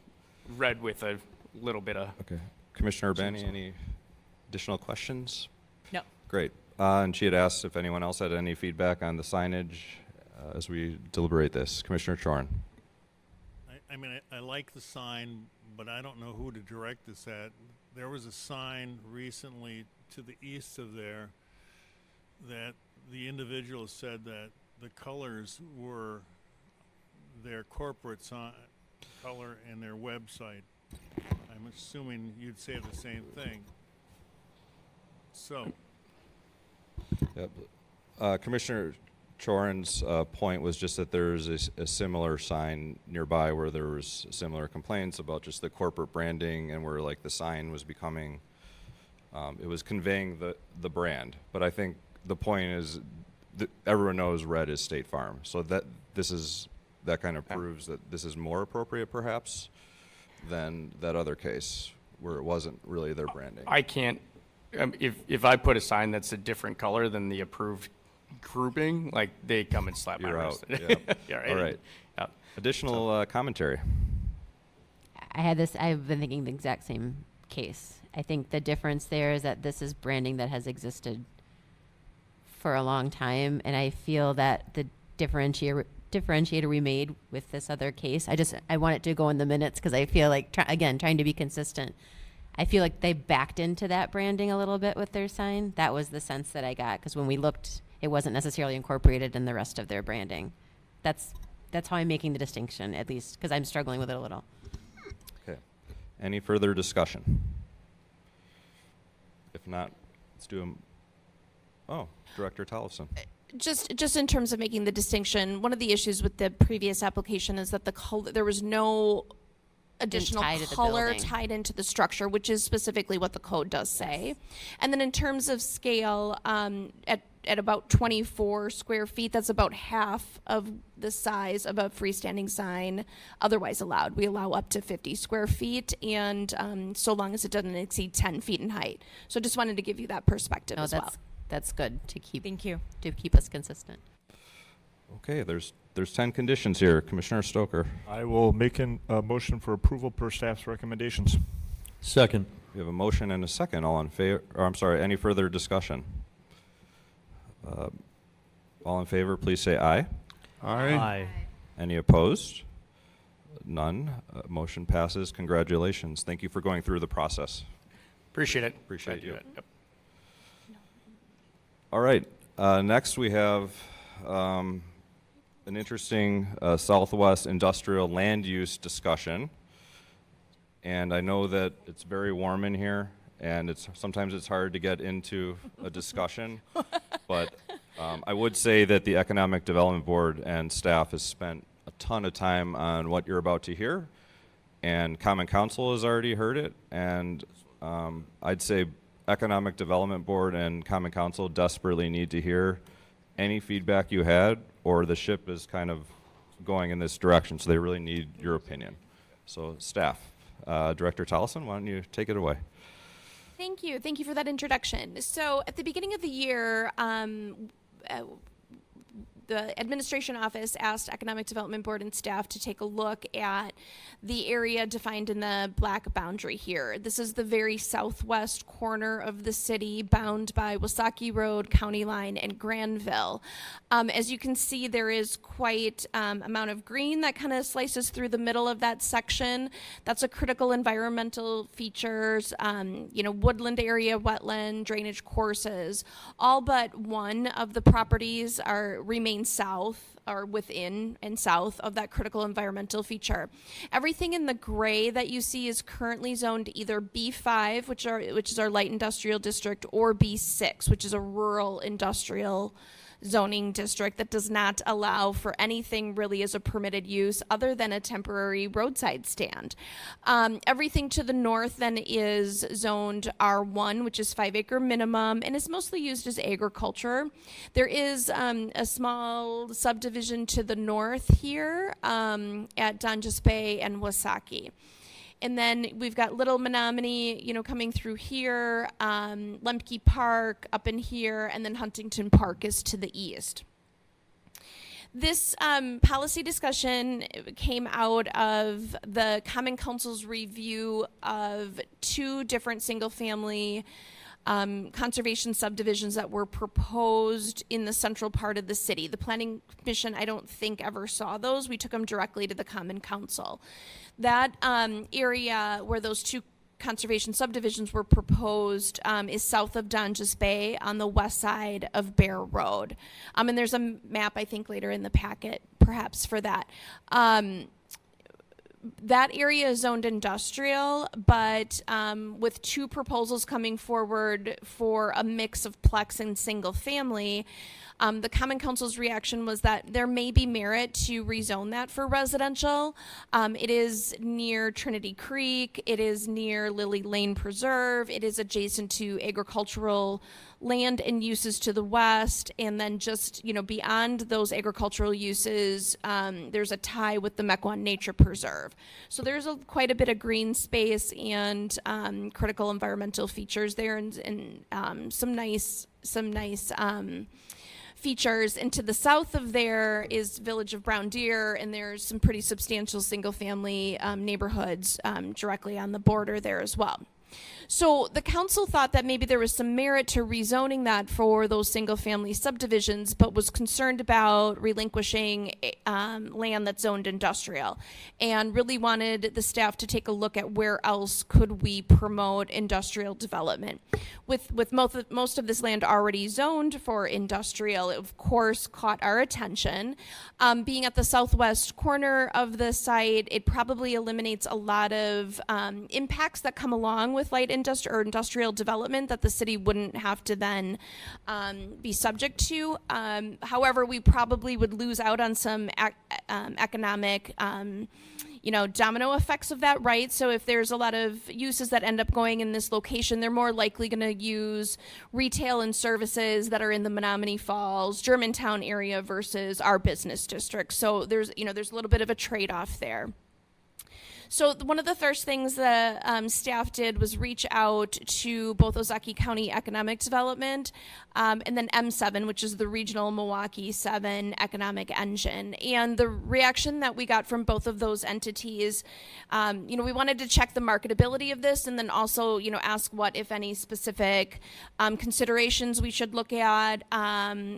red with a little bit of. Okay. Commissioner Urbani, any additional questions? No. Great. And she had asked if anyone else had any feedback on the signage as we deliberate this. Commissioner Chorin. I like the sign, but I don't know who to direct this at. There was a sign recently to the east of there that the individual said that the colors were their corporate sign color and their website. I'm assuming you'd say the same thing. So, Yep. Commissioner Chorin's point was just that there's a similar sign nearby where there was similar complaints about just the corporate branding and where like the sign was becoming, it was conveying the brand. But I think the point is that everyone knows red is State Farm. So that kind of proves that this is more appropriate perhaps than that other case where it wasn't really their branding. I can't, if I put a sign that's a different color than the approved grouping, like they come and slap my You're wrist. out. Yep. Yeah, All right. Yep. Additional commentary. I've been thinking the exact same case. I think the difference there is that this is branding that has existed for a long time, and I feel that the differentiator we made with this other case, I want it to go in the minutes because I feel like, trying to be consistent, I feel like they backed into that branding a little bit with their sign. That was the sense that I got, because when we looked, it wasn't necessarily incorporated in the rest of their branding. That's how I'm making the distinction, at least, because I'm struggling with it a little. Okay. Any further discussion? If not, let's do Director Tollefson. Just in terms of making the distinction, one of the issues with the previous application is that there was no additional tie to the color building. tied into the structure, which is specifically what the code does say. And then in terms of scale, at about 24 square feet, that's about half of the size of a freestanding sign otherwise allowed. We allow up to 50 square feet, and so long as it doesn't exceed 10 feet in height. So just wanted to give you that perspective as well. That's good to keep. Thank you. To keep us consistent. Okay, there's 10 conditions here. Commissioner Stoker. I will make a motion for approval per staff's recommendations. Second. We have a motion and a second. All in favor? Or I'm sorry. Any further discussion? All in favor, please say aye. Aye. Any opposed? None. Motion passes. Congratulations. Thank you for going through the process. Appreciate it. Appreciate you. Yep. All right. Next we have an interesting Southwest industrial land use discussion. And I know that it's very warm in here, and sometimes it's hard to get into a discussion. But I would say that the Economic Development Board and staff has spent a ton of time on what you're about to hear, and Common Council has already heard it. And I'd say Economic Development Board and Common Council desperately need to hear any feedback you had, or the ship is kind of going in this direction, so they really need your opinion. So staff, Director Tollison, why don't you take it away? Thank you. Thank you for that introduction. So at the beginning of the year, the administration office asked Economic Development Board and staff to take a look at the area defined in the black boundary here. This is the very southwest corner of the city, bound by Wasaki Road, County Line, and Granville. As you can see, there is quite amount of green that kind of slices through the middle of that section. That's a critical environmental features, woodland area, wetland, drainage courses. All but one of the properties remain south or within and south of that critical environmental feature. Everything in the gray that you see is currently zoned either B5, which is our light industrial district, or B6, which is a rural industrial zoning district that does not allow for anything really as a permitted use other than a temporary roadside stand. Everything to the north then is zoned R1, which is 5-acre minimum, and is mostly used as agriculture. There is a small subdivision to the north here at Dungeness Bay and Wasaki. And then we've got Little Menominee, coming through here, Lemke Park up in here, and then Huntington Park is to the east. This policy discussion came out of the Common Council's review of 2 different single-family conservation subdivisions that were proposed in the central part of the city. The Planning Commission, I don't think, ever saw those. We took them directly to the Common Council. That area where those 2 conservation subdivisions were proposed is south of Dungeness Bay on the west side of Bear Road. And there's a map, I think, later in the packet, perhaps, for that. That area is zoned industrial, but with 2 proposals coming forward for a mix of plex and single family, the Common Council's reaction was that there may be merit to rezone that for residential. It is near Trinity Creek. It is near Lily Lane Preserve. It is adjacent to agricultural land and uses to the west. And then just, beyond those agricultural uses, there's a tie with the Mequon Nature Preserve. So there's quite a bit of green space and critical environmental features there, and some nice features. And to the south of there is Village of Brown Deer, and there's some pretty substantial single-family neighborhoods directly on the border there as well. So the council thought that maybe there was some merit to rezoning that for those single-family subdivisions, but was concerned about relinquishing land that's zoned industrial, and really wanted the staff to take a look at where else could we promote industrial development. With most of this land already zoned for industrial, it of course caught our attention. Being at the southwest corner of the site, it probably eliminates a lot of impacts that come along with light industrial development that the city wouldn't have to then be subject to. However, we probably would lose out on some economic domino effects of that, right? So if there's a lot of uses that end up going in this location, they're more likely going to use retail and services that are in the Menominee Falls, Germantown area versus our business district. So there's a little bit of a trade-off there. So one of the first things the staff did was reach out to both Ozaki County Economic Development and then M7, which is the regional Milwaukee 7 economic engine. And the reaction that we got from both of those entities, we wanted to check the marketability of this, and then also, ask what, if any, specific considerations we should look at,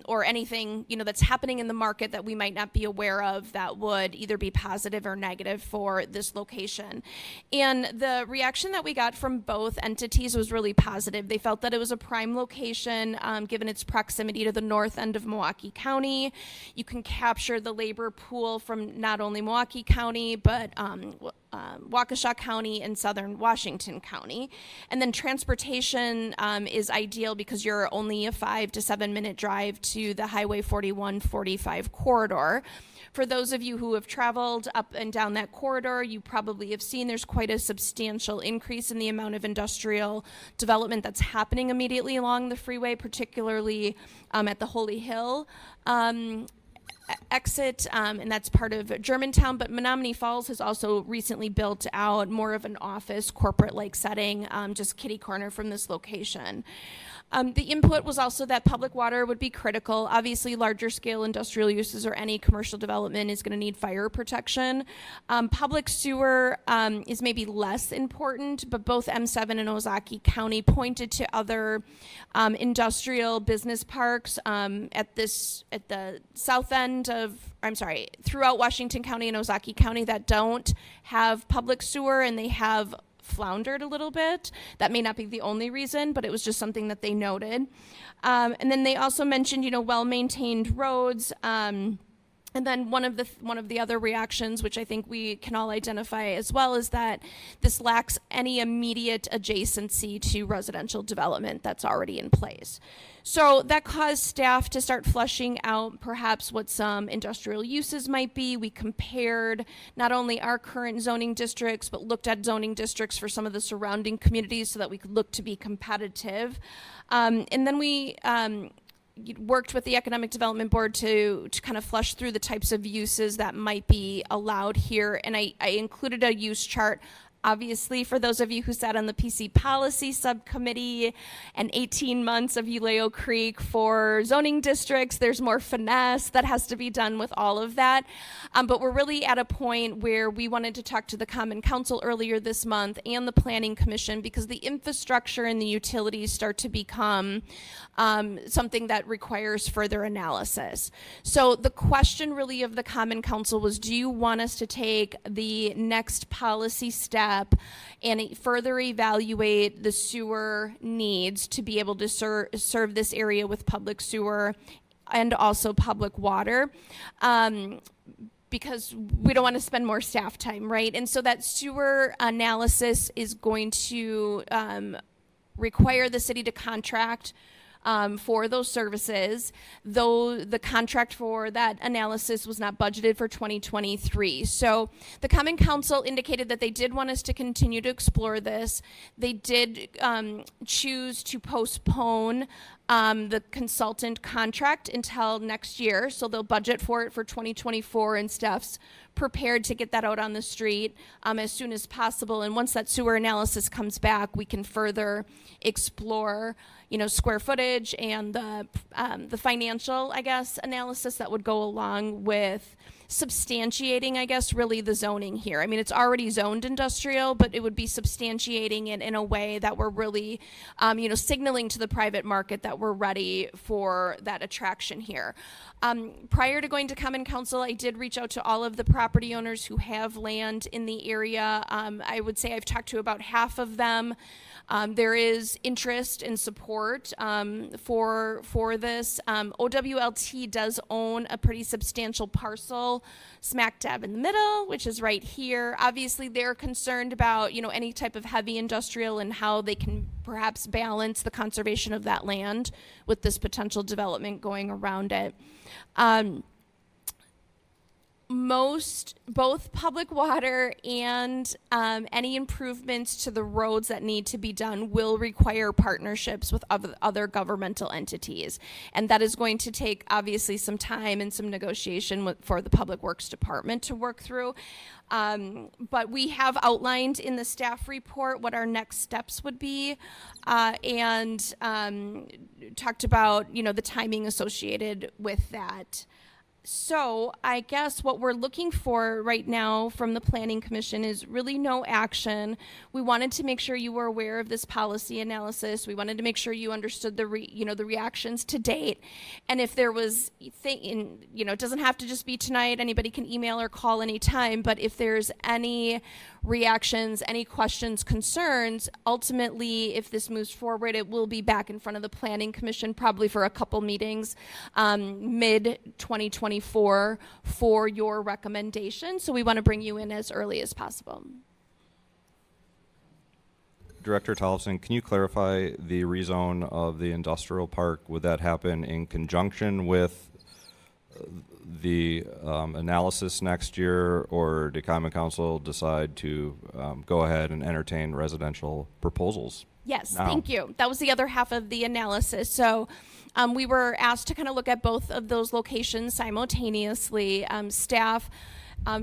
or anything, that's happening in the market that we might not be aware of that would either be positive or negative for this location location. And the reaction that we got from both entities was really positive. They felt that it was a prime location, given its proximity to the north end of Milwaukee County. You can capture the labor pool from not only Milwaukee County, but Waukesha County and southern Washington County. And then transportation is ideal because you're only a 5 to 7 minute drive to the Highway 41-45 corridor. For those of you who have traveled up and down that corridor, you probably have seen there's quite a substantial increase in the amount of industrial development that's happening immediately along the freeway, particularly at the Holy Hill exit, and that's part of Germantown, but Menominee Falls has also recently built out more of an office corporate-like setting, just kitty corner from this location. The input was also that public water would be critical. Obviously, larger scale industrial uses or any commercial development is going to need fire protection. Public sewer is maybe less important, but both M7 and Ozaki County pointed to other industrial business parks at the south end of, throughout Washington County and Ozaki County that don't have public sewer, and they have floundered a little bit. That may not be the only reason, but it was just something that they noted. And then they also mentioned, well-maintained roads. And then one of the other reactions, which I think we can all identify as well, is that this lacks any immediate adjacency to residential development that's already in place. So that caused staff to start fleshing out perhaps what some industrial uses might be. We compared not only our current zoning districts, but looked at zoning districts for some of the surrounding communities so that we could look to be competitive. And then we worked with the Economic Development Board to kind of flush through the types of uses that might be allowed here. And I included a use chart. Obviously, for those of you who sat on the PC Policy Subcommittee and 18 months of Uleo Creek for zoning districts, there's more finesse that has to be done with all of that. But we're really at a point where we wanted to talk to the Common Council earlier this month and the Planning Commission, because the infrastructure and the utilities start to become something that requires further analysis. So the question really of the Common Council was, do you want us to take the next policy step and further evaluate the sewer needs to be able to serve this area with public sewer and also public water? Because we don't want to spend more staff time, right? And so that sewer analysis is going to require the city to contract for those services, though the contract for that analysis was not budgeted for 2023. So the Common Council indicated that they did want us to continue to explore this. They did choose to postpone the consultant contract until next year, so they'll budget for it for 2024, and staff's prepared to get that out on the street as soon as possible. And once that sewer analysis comes back, we can further explore, square footage and the financial, analysis that would go along with substantiating, really the zoning here. I mean, it's already zoned industrial, but it would be substantiating it in a way that we're really, signaling to the private market that we're ready for that attraction here. Prior to going to Common Council, I did reach out to all of the property owners who have land in the area. I would say I've talked to about half of them. There is interest and support for this. OWLT does own a pretty substantial parcel smack dab in the middle, which is right here. Obviously, they're concerned about any type of heavy industrial and how they can perhaps balance the conservation of that land with this potential development going around it. Both public water and any improvements to the roads that need to be done will require partnerships with other governmental entities. And that is going to take, obviously, some time and some negotiation for the Public Works Department to work through. But we have outlined in the staff report what our next steps would be, and talked about, the timing associated with that. So I guess what we're looking for right now from the Planning Commission is really no action. We wanted to make sure you were aware of this policy analysis. We wanted to make sure you understood the the reactions to date, and if there was it doesn't have to just be tonight. Anybody can email or call anytime. But if there's any reactions, any questions, concerns, ultimately, if this moves forward, it will be back in front of the Planning Commission probably for a couple meetings, mid 2024 for your recommendation. So we want to bring you in as early as possible. Director Tollefson, can you clarify the rezone of the industrial park? Would that happen in conjunction with the analysis next year, or did Common Council decide to go ahead and entertain residential proposals? Yes, now? Thank you. That was the other half of the analysis. So we were asked to kind of look at both of those locations simultaneously. Staff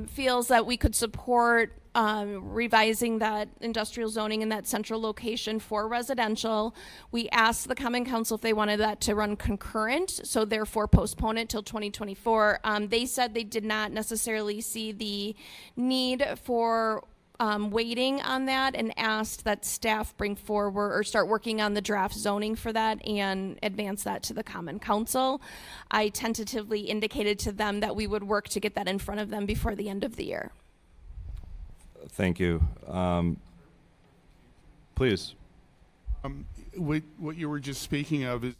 feels that we could support revising that industrial zoning in that central location for residential. We asked the Common Council if they wanted that to run concurrent, so therefore postpone it till 2024. They said they did not necessarily see the need for waiting on that, and asked that staff bring forward or start working on the draft zoning for that and advance that to the Common Council. I tentatively indicated to them that we would work to get that in front of them before the end of the year. Thank you. Please. What you were just speaking of is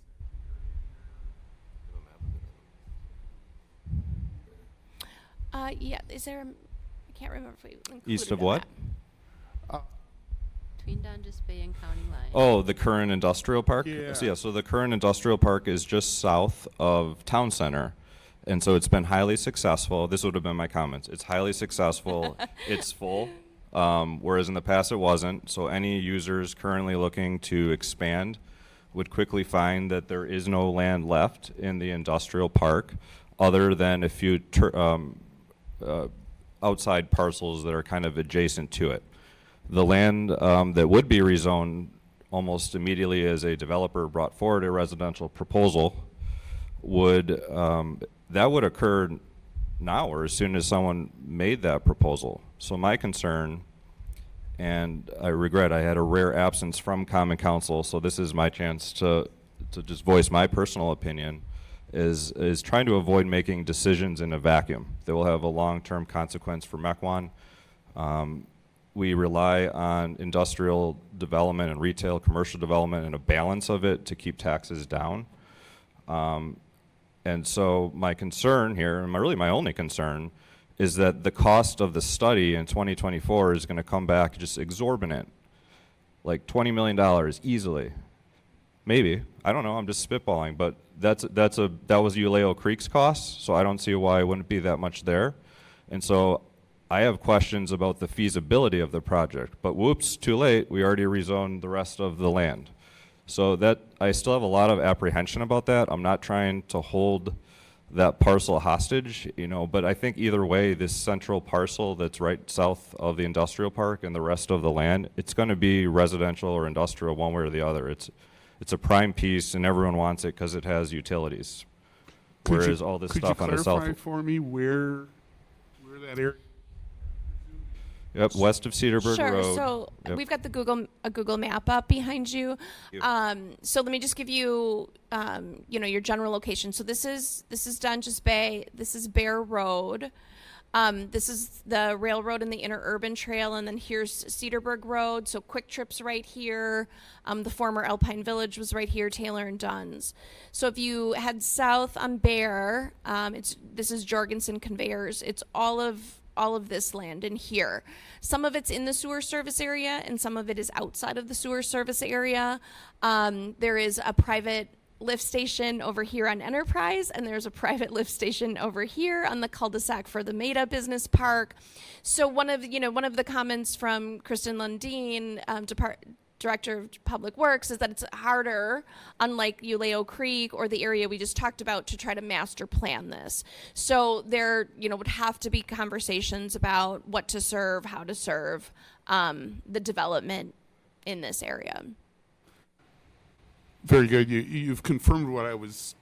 yeah, is there I can't remember if we included East of in what? that. Between Dungeness Bay and County Line. Oh, the current industrial park? Yeah. So the current industrial park is just south of Town Center. And so it's been highly successful. This would have been my comments. It's highly successful. It's full, whereas in the past it wasn't. So any users currently looking to expand would quickly find that there is no land left in the industrial park other than a few outside parcels that are kind of adjacent to it. The land that would be rezoned almost immediately as a developer brought forward a residential proposal would that would occur now or as soon as someone made that proposal. So my concern, and I regret I had a rare absence from Common Council, so this is my chance to just voice my personal opinion, is trying to avoid making decisions in a vacuum that will have a long-term consequence for Mequon. We rely on industrial development and retail commercial development and a balance of it to keep taxes down. And so my concern here, and really my only concern, is that the cost of the study in 2024 is going to come back just exorbitant, like $20 million easily. Maybe, I don't know, I'm just spitballing, but that was Uleo Creek's cost, so I don't see why it wouldn't be that much there. And so I have questions about the feasibility of the project, but whoops, too late, we already rezoned the rest of the land. So that, I still have a lot of apprehension about that. I'm not trying to hold that parcel hostage, but I think either way, this central parcel that's right south of the industrial park and the rest of the land, it's going to be residential or industrial one way or the other. It's a prime piece and everyone wants it because it has utilities. Whereas all this stuff on the south. Could you clarify for me where that area? Yep, west of Cedarburg Sure. Road. So Yep. we've got the Google map up behind you. So let me just give you, your general location. So this is Dungeness Bay. This is Bear Road. This is the railroad and the interurban trail, and then here's Cedarburg Road. So Quick Trip's right here. The former Alpine Village was right here. Taylor and Dunn's. So if you head south on Bear, this is Jorgensen Conveyors. It's all of this land in here. Some of it's in the sewer service area and some of it is outside of the sewer service area. There is a private lift station over here on Enterprise, and there's a private lift station over here on the cul-de-sac for the Maida Business Park. So one of the comments from Kristen Lundeen, Director of Public Works, is that it's harder, unlike Uleo Creek or the area we just talked about, to try to master plan this. So there, would have to be conversations about what to serve, how to serve the development in this area. Very good. You've confirmed what I was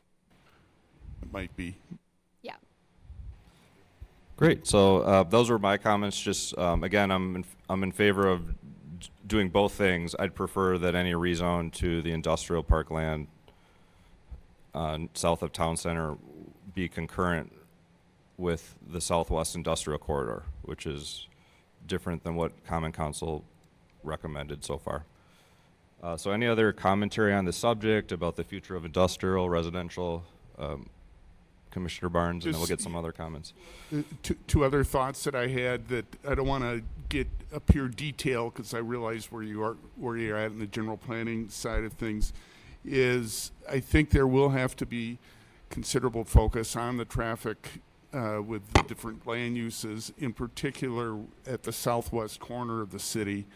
might be. Yeah. Great. So those were my comments. Just again, I'm in favor of doing both things. I'd prefer that any rezone to the industrial park land south of town center be concurrent with the southwest industrial corridor, which is different than what Common Council recommended so far. So any other commentary on the subject about the future of industrial, residential, Commissioner Barnes, and then we'll get some other comments. Two other thoughts that I had that I don't want to get up here detail because I realize where you're at in the general planning side of things is I think there will have to be considerable focus on the traffic with the different land uses, in particular at the southwest corner of the city.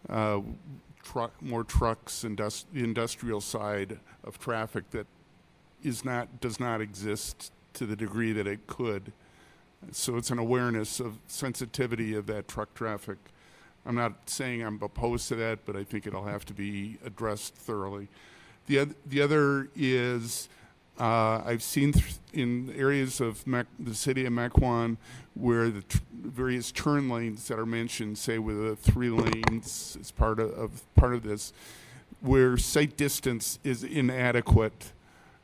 More trucks, the industrial side of traffic that does not exist to the degree that it could. So it's an awareness of sensitivity of that truck traffic. I'm not saying I'm opposed to that, but I think it'll have to be addressed thoroughly. The other is I've seen in areas of the city of Mequon where the various turn lanes that are mentioned, say with the 3 lanes as part of this, where sight distance is inadequate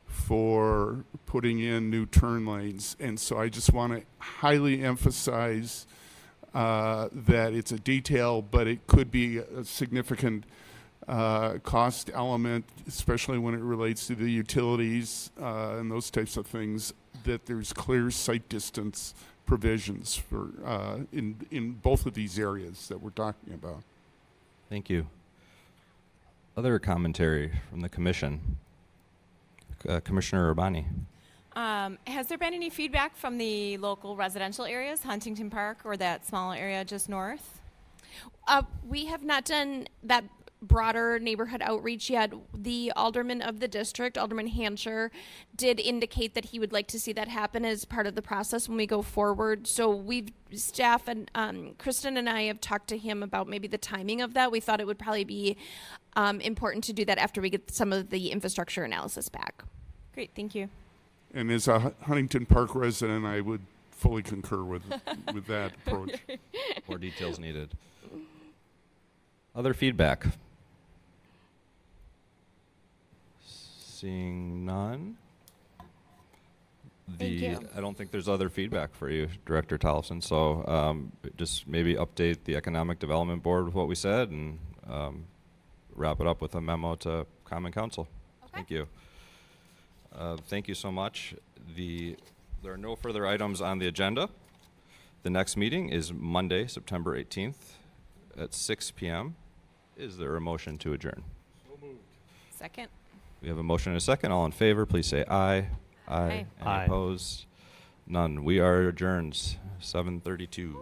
for putting in new turn lanes. And so I just want to highly emphasize that it's a detail, but it could be a significant cost element, especially when it relates to the utilities and those types of things, that there's clear sight distance provisions for in both of these areas that we're talking about. Thank you. Other commentary from the commission. Commissioner Urbani. Has there been any feedback from the local residential areas, Huntington Park or that small area just north? We have not done that broader neighborhood outreach yet. The alderman of the district, Alderman Hansher, did indicate that he would like to see that happen as part of the process when we go forward. So staff and Kristen and I have talked to him about maybe the timing of that. We thought it would probably be important to do that after we get some of the infrastructure analysis back. Great, thank you. And as a Huntington Park resident, I would fully concur with that approach. More details needed. Other feedback? Seeing none. Thank you. I don't think there's other feedback for you, Director Tollefson. So just maybe update the Economic Development Board with what we said and wrap it up with a memo to Common Council. Okay. Thank you. Thank you so much. There are no further items on the agenda. The next meeting is Monday, September 18th at 6 p.m. Is there a motion to adjourn? So moved. Second. We have a motion and a second. All in favor, please say aye. Aye. Any opposed? None. We are adjourned. 7:32.